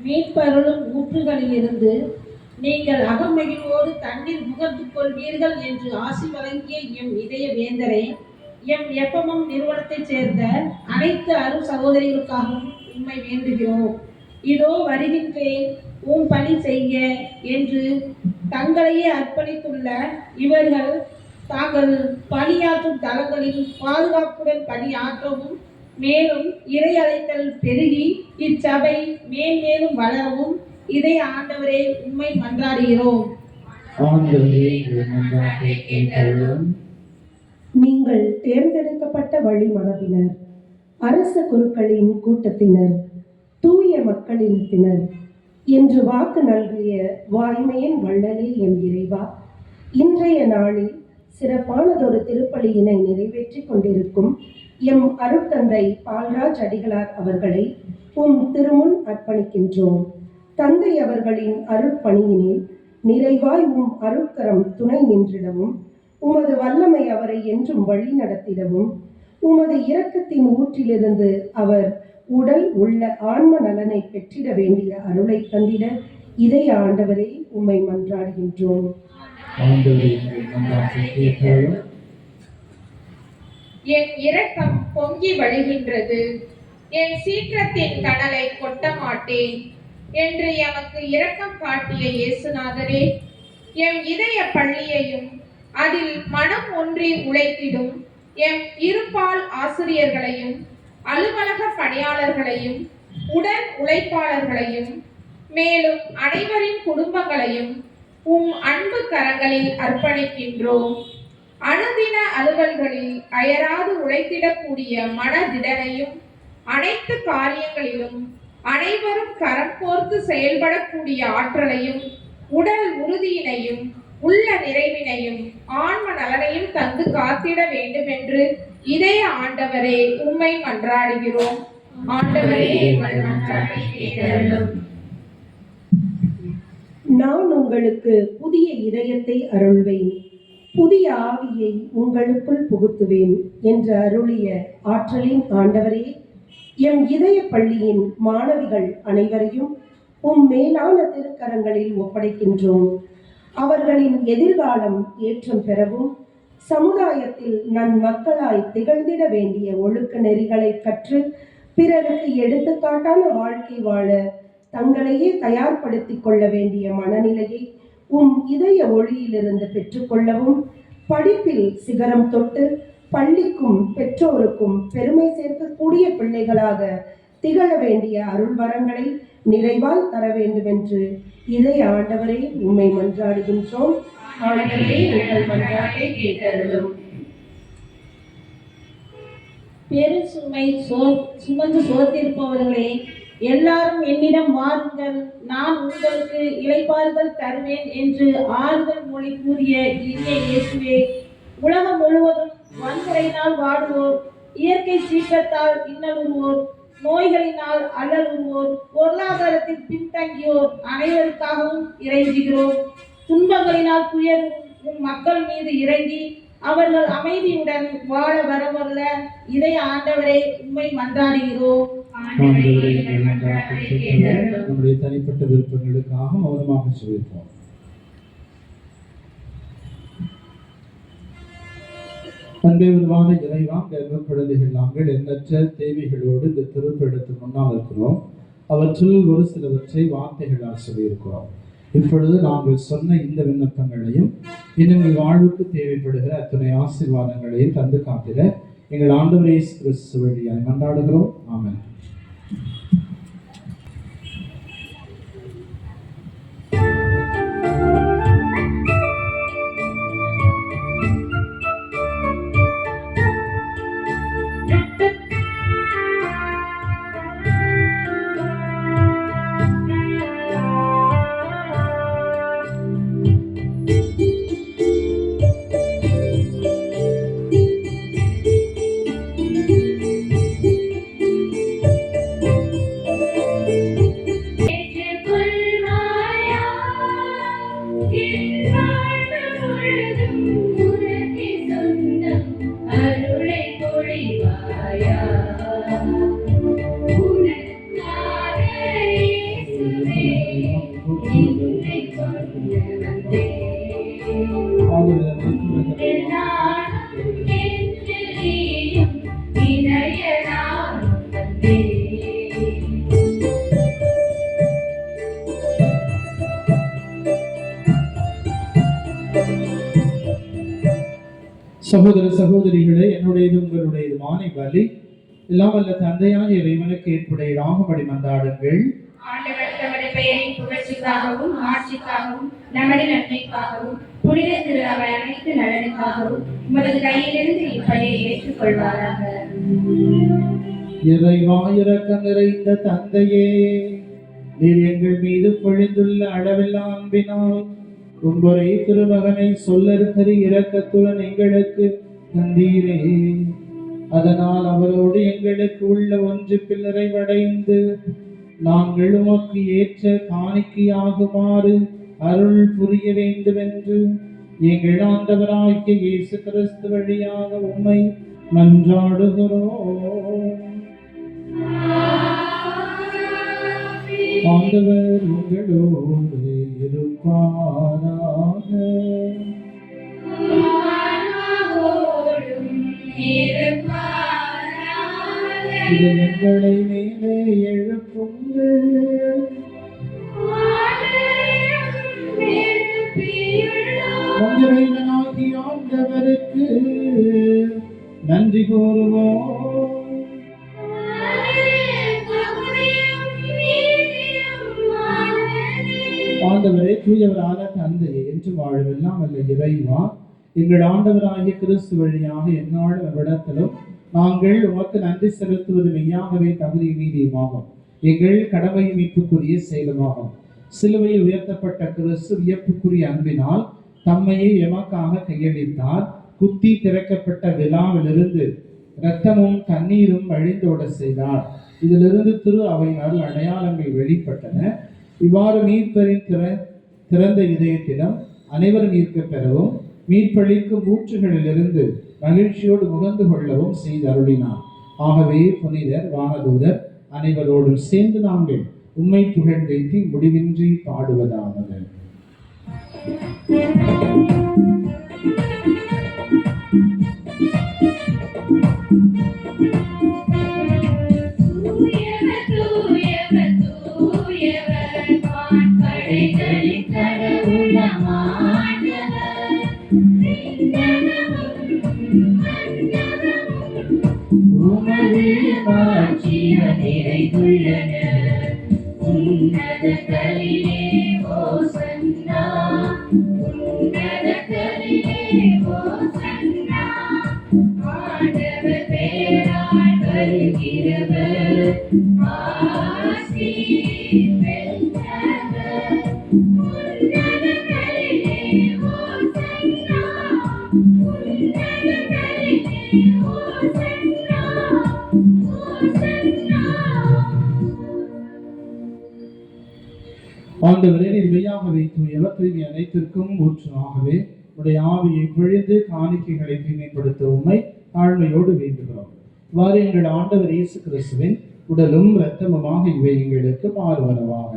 மீட்பருளும் ஊற்றுகளிலிருந்து நீங்கள் அகமகிழ்வோடு தண்ணீர் முகர்ந்து கொள்வீர்கள் என்று ஆசி வழங்கிய எம் இதய வேந்தரே, எம் எப்பமும் நிறுவனத்தைச் சேர்ந்த அனைத்து அருள் சகோதரிகளுக்காகவும் உம்மை வேண்டுகிறோம். இதோ வருகின்றேன் உம் பணி செய்ய என்று தங்களையே அர்ப்பணித்துள்ள இவர்கள் தாங்கள் பணியாற்றும் தளங்களில் பாதுகாப்புடன் பணியாற்றவும், மேலும் இறை அழைத்தல் பெருகி இச்சபை மேன்மேலும் வளரவும் இதை ஆண்டவரே உம்மை மன்றாடுகிறோம். நீங்கள் தேர்ந்தெடுக்கப்பட்ட வழிமரபினர், அரச குருக்களின் கூட்டத்தினர், தூய மக்களினத்தினர் என்று வாக்கு நல்கிய வாய்மையின் வள்ளலே எம் இறைவா, இன்றைய நாளில் சிறப்பானதொரு திருப்பலியினை நிறைவேற்றி கொண்டிருக்கும் எம் அருட்தந்தை பால்ராஜ் அடிகளார் அவர்களை உம் திருமுன் அர்ப்பணிக்கின்றோம். தந்தை அவர்களின் அருட்பணியினில் நிறைவாய் உம் அருட்கரம் துணை நின்றிடவும், உமது வல்லமை அவரை என்றும் வழி நடத்திடவும், உமது இரக்கத்தின் ஊற்றிலிருந்து அவர் உடல் உள்ள ஆன்ம நலனை பெற்றிட வேண்டிய அருளை தந்திட இதய ஆண்டவரே உம்மை மன்றாடுகின்றோம். என் இரக்கம் பொங்கி வழிகின்றது, என் சீற்றத்தின் கடலை கொட்ட மாட்டேன் என்று எமக்கு இரக்கம் காட்டிய இயேசுநாதரே, எம் இதய பள்ளியையும் அதில் மனம் ஒன்றி உழைத்திடும் எம் இருபால் ஆசிரியர்களையும், அலுவலக பணியாளர்களையும், உடன் உழைப்பாளர்களையும், மேலும் அனைவரின் குடும்பங்களையும் உம் அன்பு கரங்களில் அர்ப்பணிக்கின்றோம். அனுதின அலுவல்களில் அயராது உழைத்திடக்கூடிய மனதிடனையும், அனைத்து காரியங்களிலும் அனைவரும் கரம் கோர்த்து செயல்படக்கூடிய ஆற்றலையும், உடல் உறுதியினையும், உள்ள நிறைவினையும், ஆன்ம நலனையும் தந்து காத்திட வேண்டும் என்று இதய ஆண்டவரே உம்மை மன்றாடுகிறோம். ஆண்டவரே, நான் உங்களுக்கு புதிய இதயத்தை அருள்வேன், புதிய ஆவியை உங்களுக்குள் புகுத்துவேன் என்று அருளிய ஆற்றலின் ஆண்டவரே, எம் இதய பள்ளியின் மாணவிகள் அனைவரையும் உம் மேலான திருக்கரங்களில் ஒப்படைக்கின்றோம். அவர்களின் எதிர்காலம் ஏற்றம் பெறவும், சமுதாயத்தில் நன்மக்களாய் திகழ்ந்திட வேண்டிய ஒழுக்க நெறிகளை கற்று பிறருக்கு எடுத்துக்காட்டான வாழ்க்கை வாழ தங்களையே தயார்படுத்திக் கொள்ள வேண்டிய மனநிலையை உம் இதய ஒளியிலிருந்து பெற்றுக்கொள்ளவும், படிப்பில் சிகரம் தொட்டு பள்ளிக்கும் பெற்றோருக்கும் பெருமை சேர்க்கக்கூடிய பிள்ளைகளாக திகழ வேண்டிய அருள் வரங்களை நிறைவாய் தர வேண்டும் என்று இதை ஆண்டவரே உம்மை மன்றாடுகின்றோம். ஆண்டவரே உங்கள் மன்றாட்டை கேட்டருளும். பெரு சுமை சுமந்து சோர்ந்திருப்பவர்களே, எல்லாரும் என்னிடம் வாருங்கள், நான் உங்களுக்கு இளைப்பாறுதல் தருவேன் என்று ஆறுதல் மொழி கூறிய இனிய இயேசுவே, உலகம் முழுவதும் வன்முறையினால் வாடுவோர், இயற்கை சீற்றத்தால் இன்னலுறுவோர், நோய்களினால் அல்லலுறுவோர், பொருளாதாரத்தில் பின்தங்கியோர் அனைவருக்காகவும் இறைஞ்சுகிறோம். துன்பங்களினால் துயரும் மக்கள் மீது இறங்கி அவர்கள் அமைதியுடன் வாழ வரவல்ல இதய ஆண்டவரே உம்மை மன்றாடுகிறோம். நம்முடைய தனிப்பட்ட விருப்பங்களுக்காக மௌனமாக சொல்லிப்போம். அன்பே உருவான இறைவா, கர்ப்பக்குழந்தைகள் நாங்கள் எண்ணற்ற தேவைகளோடு இந்த திருப்பிடத்து முன்னால் இருக்கிறோம். அவற்றில் ஒரு சிலவற்றை வார்த்தைகளால் சொல்லியிருக்கிறோம். இப்பொழுது நாங்கள் சொன்ன இந்த விண்ணப்பங்களையும் இன்னும் எங்கள் வாழ்வுக்கு தேவைப்படுகிற அத்தனை ஆசீர்வாதங்களையும் தந்து காத்திட எங்கள் ஆண்டவர் இயேசு கிறிஸ்து வழியாய் மன்றாடுகிறோம். ஆமென். சகோதர சகோதரிகளே, என்னுடையது உங்களுடையதுமான பலி எல்லாம் வல்ல தந்தையான இறைவனுக்கு ஏற்புடையதாகும்படி மன்றாடுங்கள். ஆண்டவர் தமது பெயரின் புகழ்ச்சிக்காகவும் ஆட்சிக்காகவும் நமது நன்மைக்காகவும் புனித திரு அவை அனைத்து நலனுக்காகவும் உமது கையிலிருந்து இப்பலியை ஏற்றுக்கொள்வாராக. இறைவா, இரக்கம் நிறைந்த தந்தையே, நீர் எங்கள் மீது பொழிந்துள்ள அளவில்லா அன்பினால் உங்களுடைய திருமகனை சொல்லறுத்தறி இரக்கத்துடன் எங்களுக்கு தந்தீரே. அதனால் அவரோடு எங்களுக்கு உள்ள ஒன்றுப்பில் நிறைவடைந்து நாங்கள் உமக்கு ஏற்ற காணிக்கையாகுமாறு அருள் புரிய வேண்டும் என்று எங்கள் ஆண்டவராகிய இயேசு கிறிஸ்து வழியாக உம்மை மன்றாடுகிறோம். ஆண்டவர் உங்களோடு இருப்பாராக. எங்களை மேலே எழுப்புங்கள். வந்தவனாகிய ஆண்டவருக்கு நன்றி கூறுவோம். ஆண்டவரே, தூயவரான தந்தையே, என்று வாழ்வெல்லாம் அல்ல இறைவா, எங்கள் ஆண்டவராகிய கிறிஸ்து வழியாக எந்நாளும் எவ்விடத்திலும் நாங்கள் உமக்கு நன்றி செலுத்துவது மெய்யாகவே தகுதி மீதியுமாகும். எங்கள் கடமை மீட்புக்குரிய செயலுமாகும். சிலுவையில் உயர்த்தப்பட்ட கிறிஸ்து வியப்புக்குரிய அன்பினால் தம்மையை எமக்காக கையளித்தார். குத்தி திறக்கப்பட்ட விழாவிலிருந்து இரத்தமும் தண்ணீரும் வழிந்தோட செய்தார். இதிலிருந்து திரு அவையினால் அடையாளங்கள் வெளிப்பட்டன. இவ்வாறு மீட்பரின் திறந்த இதயத்திடம் அனைவரும் ஈர்க்க பெறவும் மீட்பளிக்கும் ஊற்றுகளிலிருந்து மகிழ்ச்சியோடு முகந்து கொள்ளவும் செய்து அருளினார். ஆகவே புனிதர், வானதூதர் அனைவரோடும் சேர்ந்து நாங்கள் உம்மை புகழ்ந்தேத்தி முடிவின்றி பாடுவதாவது. கடவுளமானவர் உமது மாட்சிகள் நிறைந்துள்ளன. உன்னதங்களிலே ஓசன்னா, உன்னதங்களிலே ஓசன்னா. ஆண்டவர் பெயரால் வருகிறவர் ஆசி பெற்றவர். உன்னதங்களிலே ஓசன்னா, உன்னதங்களிலே ஓசன்னா, ஓசன்னா. ஆண்டவரே, நீர் மெய்யாகவே தூயவர், தூய்மை அனைத்திற்கும் ஊற்றாகவே உடைய ஆவியை பொழிந்து காணிக்கைகளை தூய்மைப்படுத்த உம்மை தாழ்மையோடு வேண்டுகிறோம். இவ்வாறு எங்கள் ஆண்டவர் இயேசு கிறிஸ்துவின் உடலும் இரத்தமுமாக இவை எங்களுக்கு மாறுவனவாக.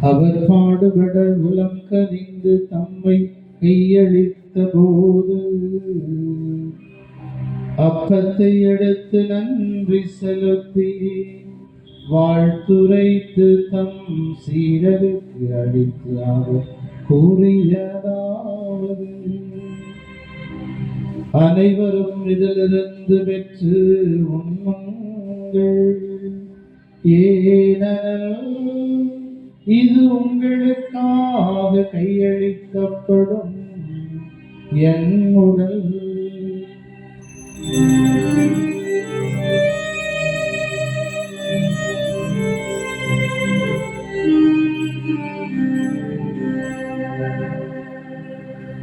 அவர் பாடுபட உலம் கனிந்து தம்மை கையளித்த போது அப்பத்தை எடுத்து நன்றி செலுத்தி வாழ்த்துரைத்து தம் சீடருக்கு அளித்து அவர் கூறியதாவது: அனைவரும் இதிலிருந்து பெற்று உண்ணுங்கள், ஏனெனில் இது உங்களுக்காக கையளிக்கப்படும் என் உடல்.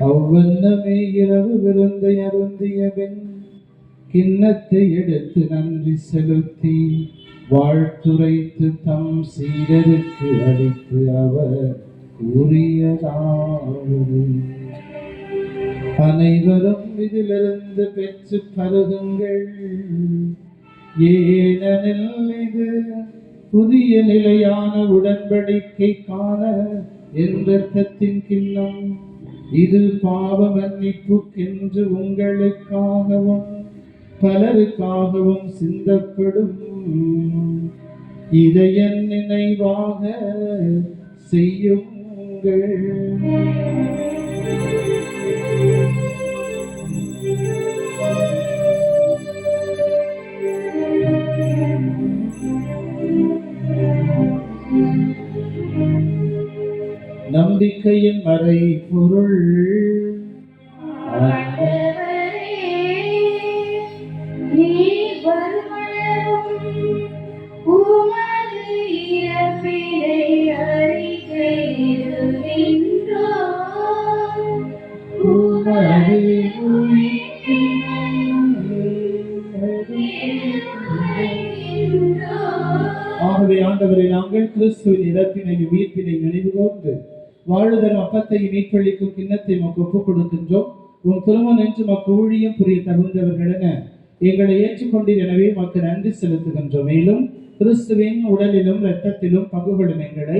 அவ்வண்ணமே இரவு விருந்தை அருந்திய பின் கிண்ணத்தை எடுத்து நன்றி செலுத்தி வாழ்த்துரைத்து தம் சீடருக்கு அளித்து அவர் கூறியதாவது: அனைவரும் இதிலிருந்து பெற்று பருகுங்கள், ஏனெனில் இது புதிய நிலையான உடன்படிக்கைக்கான என் இரத்தத்தின் கிண்ணம். இது பாவ மன்னிப்புக்கென்று உங்களுக்காகவும் பலருக்காகவும் சிந்தப்படும். இதை என் நினைவாக செய்யுங்கள். நம்பிக்கையின் மறை பொருள். ஆகவே ஆண்டவரை நாங்கள் கிறிஸ்துவின் இறப்பினையும் உயிர்ப்பினை நினைவு கூர்ந்து வாழுதரும் அப்பத்தையும் மீட்பளிக்கும் கிண்ணத்தை நமக்கு ஒப்புக் கொடுக்கின்றோம். உன் திருமணம் என்று மக்கு ஊழியம் புரிய தகுந்தவர்கள் என எங்களை ஏற்றுக்கொண்டீர், எனவே மக்கு நன்றி செலுத்துகின்றோம். மேலும் கிறிஸ்துவின் உடலிலும் இரத்தத்திலும் பங்குகளும் எங்களை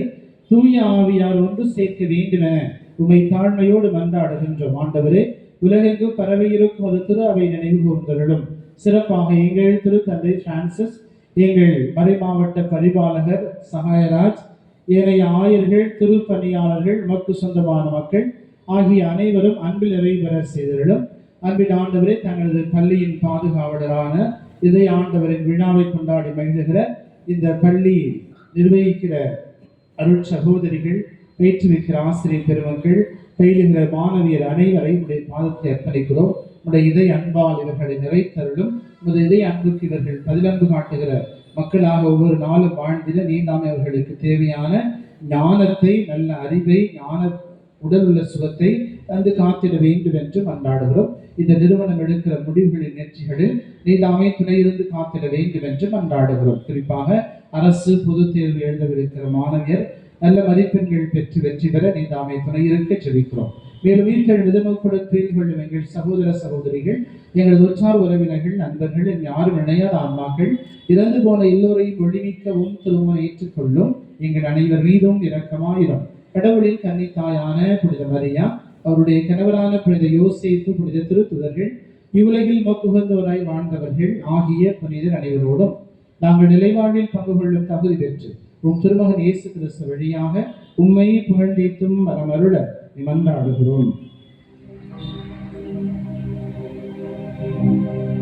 தூய ஆவியார் ஒன்று சேர்க்க வேண்டும் என உம்மை தாழ்மையோடு மன்றாடுகின்றோம். ஆண்டவரே, உலகெங்கும் பரவியிருக்கும் அது திரு அவை நினைவு கூர்ந்தவர்களும் சிறப்பாக எங்கள் திரு தந்தை பிரான்சிஸ், எங்கள் மறைமாவட்ட பரிபாலகர் சகாயராஜ், ஏனைய ஆயர்கள், திருப்பணியாளர்கள், மக்கு சொந்தமான மக்கள் ஆகிய அனைவரும் அன்பில் நிறைவேற செய்தவர்களும் அன்பின் ஆண்டவரே, தங்களது பள்ளியின் பாதுகாவலரான இதை ஆண்டவரின் விழாவை கொண்டாடி மகிழ்கிற இந்த பள்ளி நிர்வகிக்கிற அருள் சகோதரிகள், பயிற்றுவிக்கிற ஆசிரியர் பெருமக்கள், பயிலுகிற மாணவியர் அனைவரை உடைய பாதத்தை அர்ப்பணிக்கிறோம். உடைய இதை அன்பால் இவர்களை நிறைத்தருளும். உடைய இதை அன்புக்கு இவர்கள் பதிலன்பு காட்டுகிற மக்களாக ஒவ்வொரு நாளும் வாழ்ந்திட நீண்டாமே அவர்களுக்கு தேவையான ஞானத்தை, நல்ல அறிவை, ஞான உடல் உள்ள சுகத்தை தந்து காத்திட வேண்டும் என்று மன்றாடுகிறோம். இந்த நிறுவனம் எடுக்கிற முடிவுகளின் முயற்சிகளில் நீண்டாமே துணையிருந்து காத்திட வேண்டும் என்று மன்றாடுகிறோம். குறிப்பாக அரசு பொது தேர்வு எழுதவிருக்கிற மாணவியர் நல்ல மதிப்பெண்கள் பெற்று வெற்றி பெற நீண்டாமை துணையிருக்க ஜெபிக்கிறோம். மேலும் உயிர்கள் விதநோக்குடன் துயில் கொள்ளும் எங்கள் சகோதர சகோதரிகள், எங்களது உற்றார் உறவினர்கள், நண்பர்கள், யாரும் இணையாத ஆன்மாக்கள், இறந்து போன எல்லோரையும் ஒளிமிக்கவும் திருமணம் ஏற்றுக்கொள்ளும் எங்கள் அனைவர் மீதும் இரக்கமாயிரும். கடவுளின் கன்னித்தாயான புனித மரியா, அவருடைய கணவரான புனித யோசேப்பு, புனித திருத்துதர்கள், இவ்வுலகில் மக்குகந்தவராய் வாழ்ந்தவர்கள் ஆகிய புனிதர் அனைவரோடும் நாங்கள் நிலைவாழ்வில் பங்கு கொள்ளும் தகுதி பெற்று உம் திருமகன் இயேசு கிறிஸ்து வழியாக உம்மை புகழ்ந்தேத்தும் மரமருள மன்றாடுகிறோம்.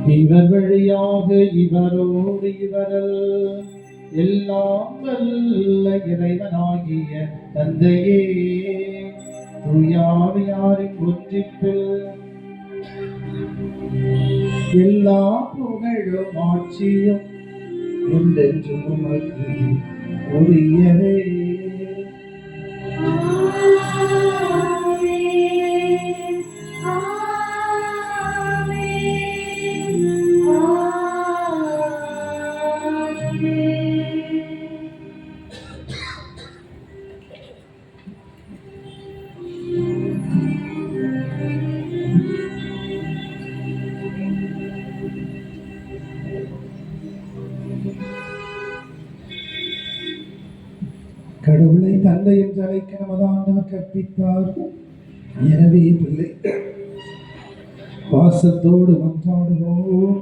இவர் வழியாக இவரோடு இவரல் எல்லாம் வல்ல இறைவனாகிய தந்தையே தூயாவியாரின் ஒன்றிப்பில் எல்லா புகழும் ஆட்சியும் என்றென்றும் உமக்கு உரியதே. கடவுளை தந்தை என்று அழைக்க நமது ஆண்டவர் கற்பித்தார். எனவே பிள்ளை பாசத்தோடு மன்றாடுவோம்.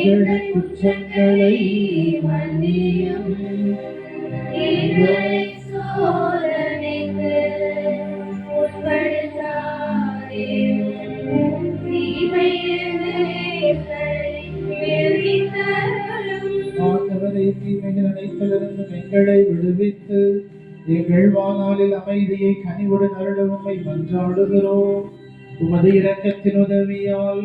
எங்கள் குற்றங்களை மன்னியும், எங்களை சோதனைக்கு உட்படுத்தாதேயும், தீமையிலிருந்து எங்களை விடுவித்தருளும். ஆண்டவரே, தீமைகள் அனைத்திலிருந்தும் எங்களை விடுவித்து எங்கள் வாழ்நாளில் அமைதியை கனிவுடன் அருள உம்மை மன்றாடுகிறோம். உமது இரக்கத்தின் உதவியால்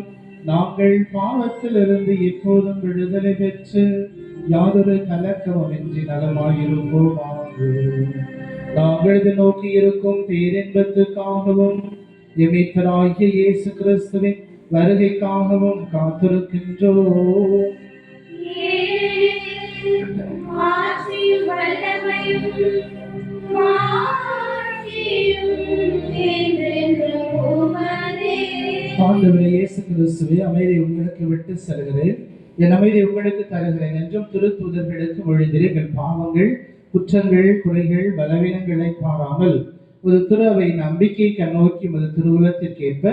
நாங்கள் பாவத்திலிருந்து எப்போதும் விடுதலை பெற்று யாதொரு கலக்கமுமின்றி நலமாயிருப்போமாக. நாங்கள் நோக்கி இருக்கும் பேரின்பத்துக்காகவும் எமீட்பராகிய இயேசு கிறிஸ்துவின் வருகைக்காகவும் காத்திருக்கின்றோம். ஆண்டவரே இயேசு கிறிஸ்துவே, அமைதி உங்களுக்கு விட்டு செல்கிறேன், என் அமைதி உங்களுக்கு தருகிறேன் என்றும் திருத்தூதர்களுக்கு மொழிந்தீர். எங்கள் பாவங்கள், குற்றங்கள், குறைகள், பலவீனங்களை பாராமல் ஒரு திரு அவை நம்பிக்கை கண்ணோக்கி ஒரு திருவுலத்திற்கேற்ப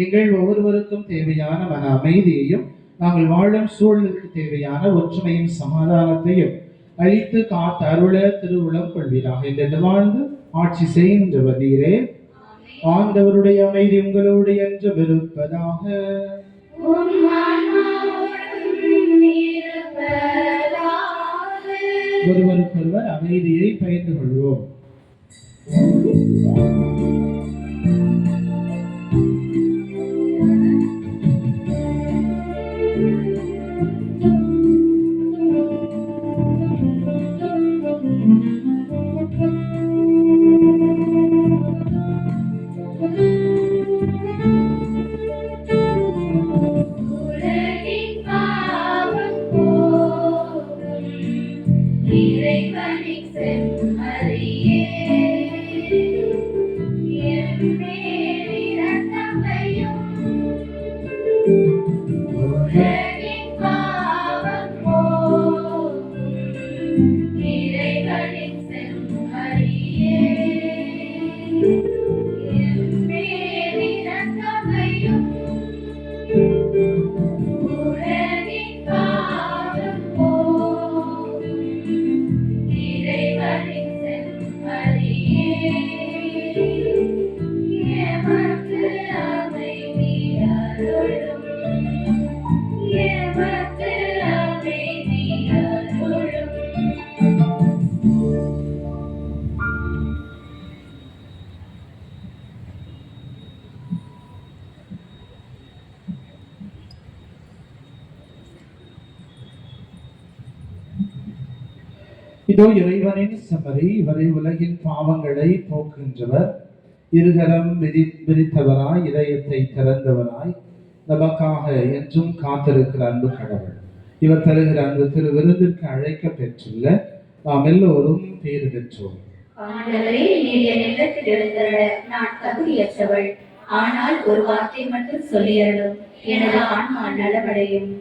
எங்கள் ஒவ்வொருவருக்கும் தேவையான மன அமைதியையும் நாங்கள் வாழும் சூழலுக்கு தேவையான ஒற்றுமையும் சமாதானத்தையும் அழித்து காத்து அருள திருவுளம் கொள்வீராக என்று வாழ்ந்து ஆட்சி செய்கின்றவர் நீரே. ஆண்டவருடைய அமைதி உங்களோடு என்று விருப்பதாக. ஒருவருக்கொருவர் அமைதியை பகிர்ந்து கொள்வோம். இதோ இறைவனின் செம்மறி, இவரை உலகின் பாவங்களை போக்குகின்றவர். இருகரம் விரித்தவராய், இதயத்தை திறந்தவராய், நமக்காக என்றும் காத்திருக்கிற அன்பு கடவுள். இவர் தருகிற அந்த திரு விருந்திற்கு அழைக்க பெற்றுள்ள நாம் எல்லோரும் பேறு பெற்றோம். ஆண்டவரே, நீர் என் இல்லத்தில் எழுந்தருள நான் தகுதியற்றவள். ஆனால் ஒரு வார்த்தை மட்டும் சொல்லியருளும், எனது ஆன்மா நலமடையும்.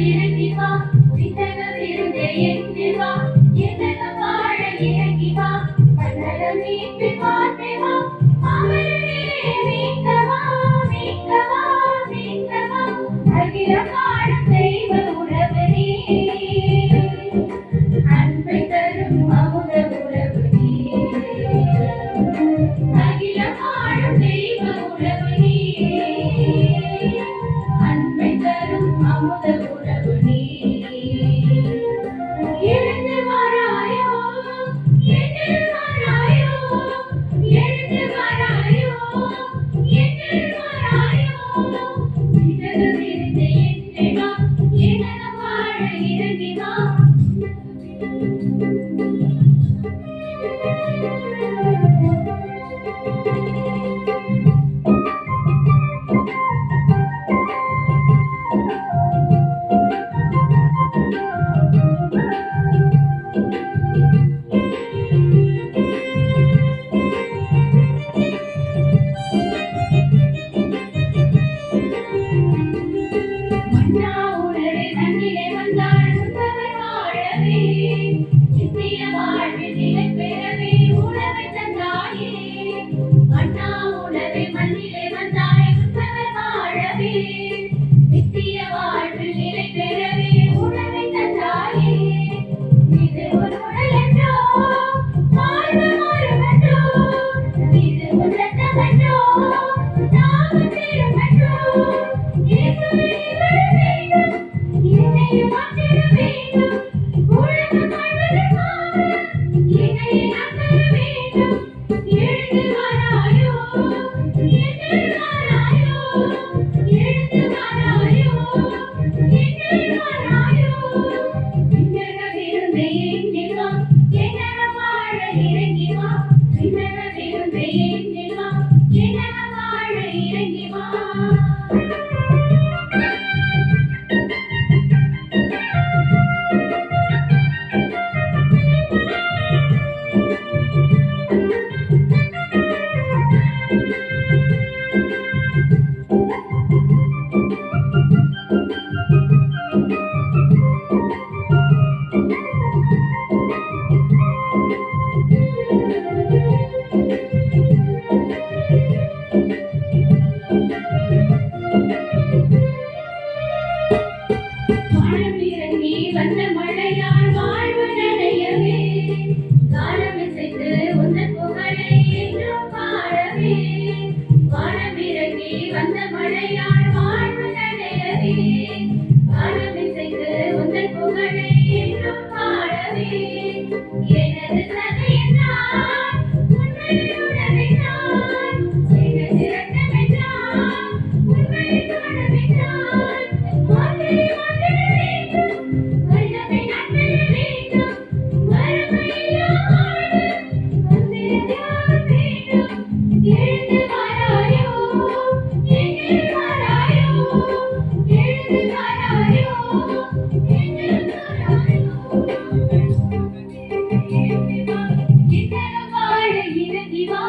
இறங்கி வா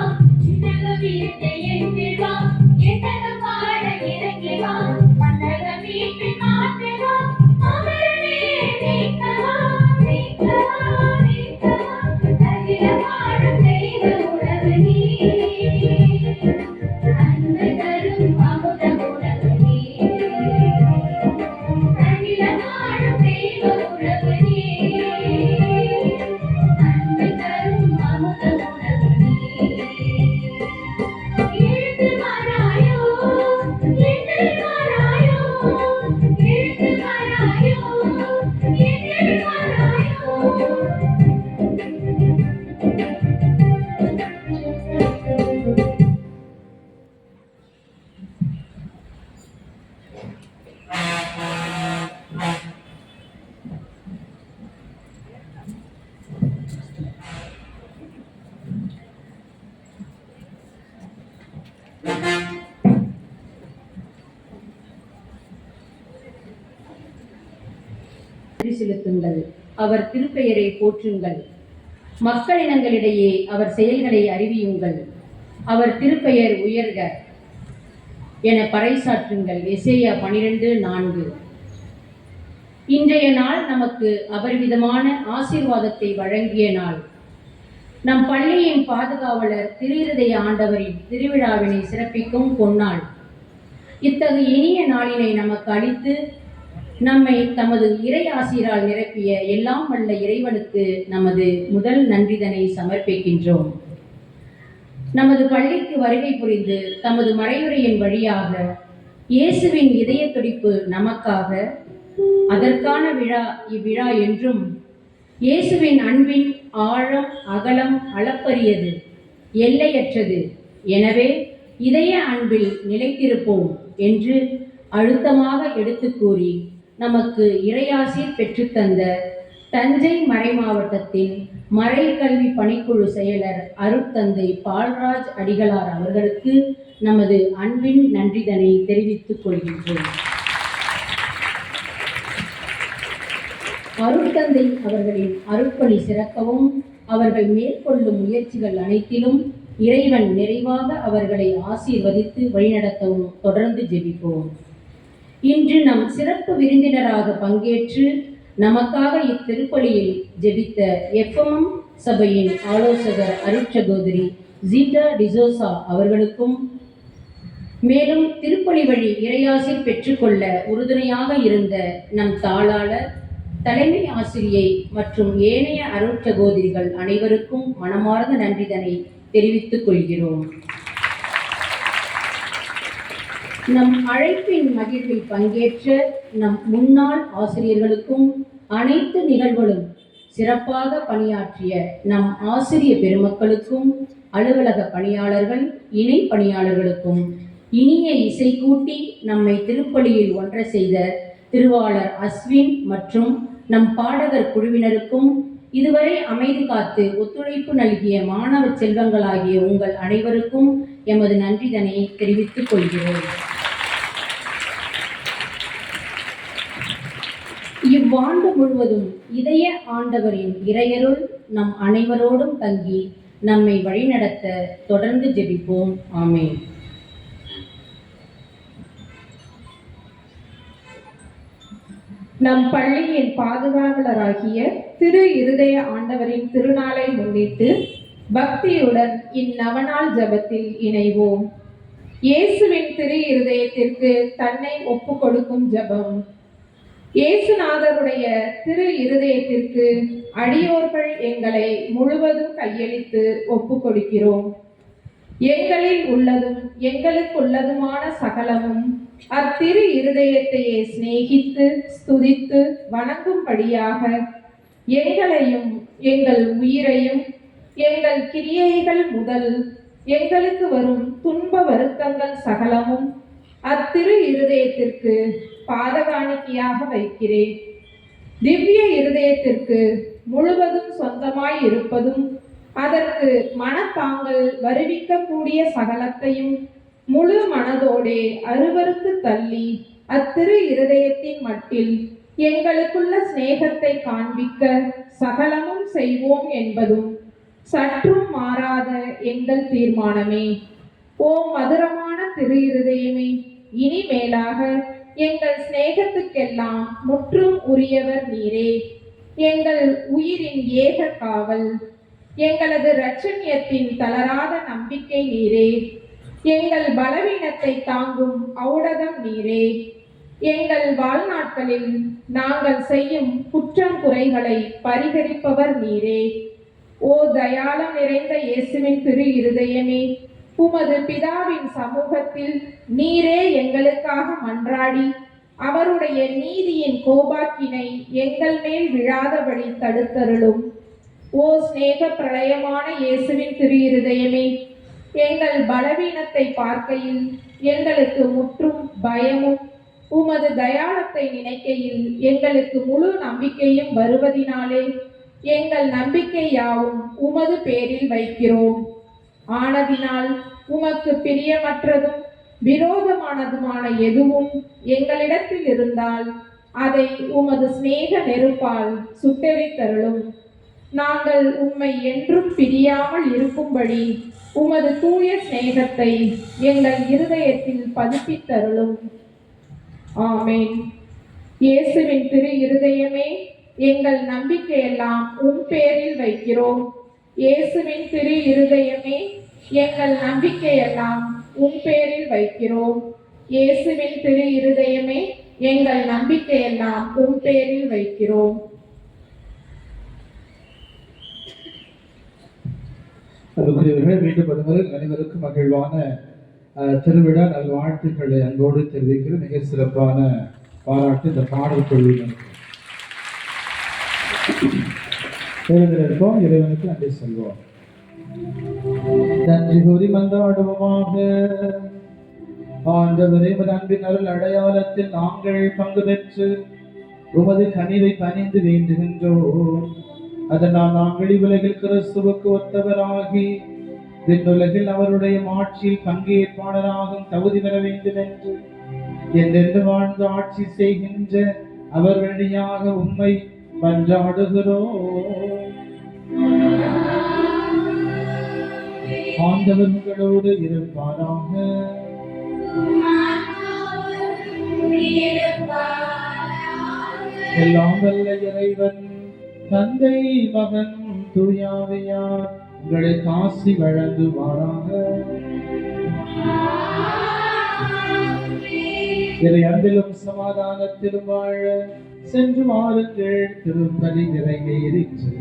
விட்டு எங்கள் வா எத்தகம் பாட இறங்கி வா மன்னக மீட்டு காத்து வா அமரனே நீக்கவா நீக்கவா நீக்கவா அகில பாடும் தெய்வ உறவு நீ அன்பு தரும் அமுத உறவு நீ அகில பாடும் தெய்வ உறவு நீ அன்பு தரும் அமுத உறவு நீ எழுந்து வாராயோ என்னை வாராயோ எழுந்து வாராயோ என்னை வாராயோ நன்றி செலுத்துங்கள், அவர் திருப்பெயரை போற்றுங்கள். மக்களினங்களிடையே அவர் செயல்களை அறிவியுங்கள். அவர் திருப்பெயர் உயர்க என பறைசாற்றுங்கள். எசேயா 12:4. இன்றைய நாள் நமக்கு அபரிவிதமான ஆசீர்வாதத்தை வழங்கிய நாள். நம் பள்ளியின் பாதுகாவலர் திருஇருதய ஆண்டவரின் திருவிழாவினை சிறப்பிக்கும் பொன்னாள். இத்தகைய இனிய நாளினை நமக்கு அளித்து நம்மை தமது இறை ஆசிரால் நிரப்பிய எல்லாம் வல்ல இறைவனுக்கு நமது முதல் நன்றிதனை சமர்ப்பிக்கின்றோம். நமது பள்ளிக்கு வருகை புரிந்து தமது மறையுரையின் வழியாக இயேசுவின் இதய துடிப்பு நமக்காக, அதற்கான விழா இவ்விழா என்றும் இயேசுவின் அன்பின் ஆழம் அகலம் அளப்பரியது, எல்லையற்றது. எனவே இதய அன்பில் நிலைத்திருப்போம் என்று அழுத்தமாக எடுத்து கூறி நமக்கு இறையாசி பெற்றுத்தந்த தஞ்சை மறைமாவட்டத்தின் மறைக்கல்வி பணிக்குழு செயலர் அருட்தந்தை பால்ராஜ் அடிகளார் அவர்களுக்கு நமது அன்பின் நன்றிதனை தெரிவித்துக் கொள்கின்றோம். அருட்தந்தை அவர்களின் அருட்பணி சிறக்கவும் அவர்கள் மேற்கொள்ளும் முயற்சிகள் அனைத்திலும் இறைவன் நிறைவாக அவர்களை ஆசீர்வதித்து வழிநடத்தவும் தொடர்ந்து ஜெபிப்போம். இன்று நம் சிறப்பு விருந்தினராக பங்கேற்று நமக்காக இத்திருப்பலியில் ஜெபித்த எஃப்எம் சபையின் ஆலோசகர் அருட்சகோதரி ஜீட்டா டிசோசா அவர்களுக்கும், மேலும் திருப்பலி வழி இறையாசி பெற்றுக்கொள்ள உறுதுணையாக இருந்த நம் தாளாளர், தலைமை ஆசிரியை மற்றும் ஏனைய அருட்சகோதரிகள் அனைவருக்கும் மனமார்ந்த நன்றிதனை தெரிவித்துக் கொள்கிறோம். நம் அழைப்பின் மகிழ்வில் பங்கேற்ற நம் முன்னாள் ஆசிரியர்களுக்கும், அனைத்து நிகழ்வுகளும் சிறப்பாக பணியாற்றிய நம் ஆசிரிய பெருமக்களுக்கும், அலுவலக பணியாளர்கள், இணை பணியாளர்களுக்கும், இனிய இசை கூட்டி நம்மை திருப்பலியில் ஒன்ற செய்த திருவாளர் அஸ்வின் மற்றும் நம் பாடகர் குழுவினருக்கும், இதுவரை அமைதி காத்து ஒத்துழைப்பு நல்கிய மாணவ செல்வங்களாகிய உங்கள் அனைவருக்கும் எமது நன்றிதனை தெரிவித்துக் கொள்கிறோம். இவ்வாண்டு முழுவதும் இதய ஆண்டவரின் இறையருள் நம் அனைவரோடும் தங்கி நம்மை வழிநடத்த தொடர்ந்து ஜெபிப்போம். ஆமென். நம் பள்ளியின் பாதுகாவலராகிய திரு இருதய ஆண்டவரின் திருநாளை முன்னிட்டு பக்தியுடன் இந்நவநாள் ஜெபத்தில் இணைவோம். இயேசுவின் திரு இருதயத்திற்கு தன்னை ஒப்பு கொடுக்கும் ஜெபம். இயேசுநாதருடைய திரு இருதயத்திற்கு அடியோர்கள் எங்களை முழுவதும் கையளித்து ஒப்பு கொடுக்கிறோம். எங்களில் உள்ளதும் எங்களுக்குள்ளதுமான சகலமும் அத்திரு இருதயத்தையே சிநேகித்து ஸ்துதித்து வணங்கும்படியாக எங்களையும் எங்கள் உயிரையும் எங்கள் கிரியைகள் முதல் எங்களுக்கு வரும் துன்ப வருத்தங்கள் சகலமும் அத்திரு இருதயத்திற்கு பாதகாணிக்கையாக வைக்கிறேன். திவ்ய இருதயத்திற்கு முழுவதும் சொந்தமாய் இருப்பதும் அதற்கு மனத்தாங்கள் வருவிக்கக்கூடிய சகலத்தையும் முழு மனதோடே அருவருத்து தள்ளி அத்திரு இருதயத்தின் மட்டில் எங்களுக்குள்ள சிநேகத்தை காண்பிக்க சகலமும் செய்வோம் என்பதும் சற்றும் மாறாத எங்கள் தீர்மானமே. ஓ மதுரமான திரு இருதயமே, இனிமேலாக எங்கள் சிநேகத்துக்கெல்லாம் முற்றும் உரியவர் நீரே. எங்கள் உயிரின் ஏக காவல், எங்களது இரட்சண்யத்தின் தளராத நம்பிக்கை நீரே. எங்கள் பலவீனத்தை தாங்கும் ஔடதம் நீரே. எங்கள் வாழ்நாட்களில் நாங்கள் செய்யும் குற்றம் குறைகளை பரிகரிப்பவர் நீரே. ஓ தயாளம் நிறைந்த இயேசுவின் திரு இருதயமே, உமது பிதாவின் சமூகத்தில் நீரே எங்களுக்காக மன்றாடி அவருடைய நீதியின் கோபாக்கினை எங்கள் மேல் விழாதபடி தடுத்தருளும். ஓ சிநேக பிரளயமான இயேசுவின் திரு இருதயமே, எங்கள் பலவீனத்தை பார்க்கையில் எங்களுக்கு முற்றும் பயமும், உமது தயாளத்தை நினைக்கையில் எங்களுக்கு முழு நம்பிக்கையும் வருவதினாலே எங்கள் நம்பிக்கை யாவும் உமது பேரில் வைக்கிறோம். ஆனதினால் உமக்கு பிரியமற்றதும் விரோதமானதுமான எதுவும் எங்களிடத்தில் இருந்தால் அதை உமது சிநேக நெருப்பால் சுட்டெரித்தருளும். நாங்கள் உம்மை என்றும் பிரியாமல் இருக்கும்படி உமது தூய சிநேகத்தை எங்கள் இருதயத்தில் பதிப்பித்தருளும். ஆமேன். இயேசுவின் திரு இருதயமே, எங்கள் நம்பிக்கையெல்லாம் உம் பேரில் வைக்கிறோம். இயேசுவின் திரு இருதயமே, எங்கள் நம்பிக்கையெல்லாம் உம் பேரில் வைக்கிறோம். இயேசுவின் திரு இருதயமே, எங்கள் நம்பிக்கையெல்லாம் உம் பேரில் வைக்கிறோம். அன்புக்குரியவர்கள், மீண்டும் ஒருமுறை அனைவருக்கும் மகிழ்வான திருவிழா நல்வாழ்த்துக்களை அன்போடு தெரிவிக்கிற மிக சிறப்பான பாராட்டு இந்த பாடல் குழுவினருக்கு. எழுந்திருப்போம், இறைவனுக்கு நன்றி சொல்வோம். நன்றி கூறி மன்றாடுவோமாக. ஆண்டவரே, உமது அன்பின் அருள் அடையாளத்தில் நாங்கள் பங்கு பெற்று உமது கனிவை பணிந்து வேண்டுகின்றோம். அதனால் நாங்கள் இவ்வுலகில் கிறிஸ்துவுக்கு ஒத்தவராகி விண்ணுலகில் அவருடைய மாட்சியில் பங்கேற்பாளராகும் தகுதி பெற வேண்டும் என்று என்றென்று வாழ்ந்து ஆட்சி செய்கின்ற அவர் வழியாக உம்மை மன்றாடுகிறோம். ஆண்டவர் உங்களோடு இருப்பாராக. எல்லாம் வல்ல இறைவன் தந்தை, மகன், தூயாவியார் உங்களை காசி வழங்குவாராக. இறை அன்பிலும் சமாதானத்திலும் வாழ சென்று வாருங்கள். திருப்பதி நிறைவேறிற்று.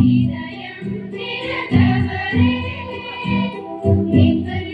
இதயம் திறந்தவரே, எங்கள்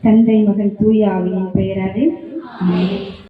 தந்தை மகன் தூய ஆவியின் பெயராலே ஆமென்.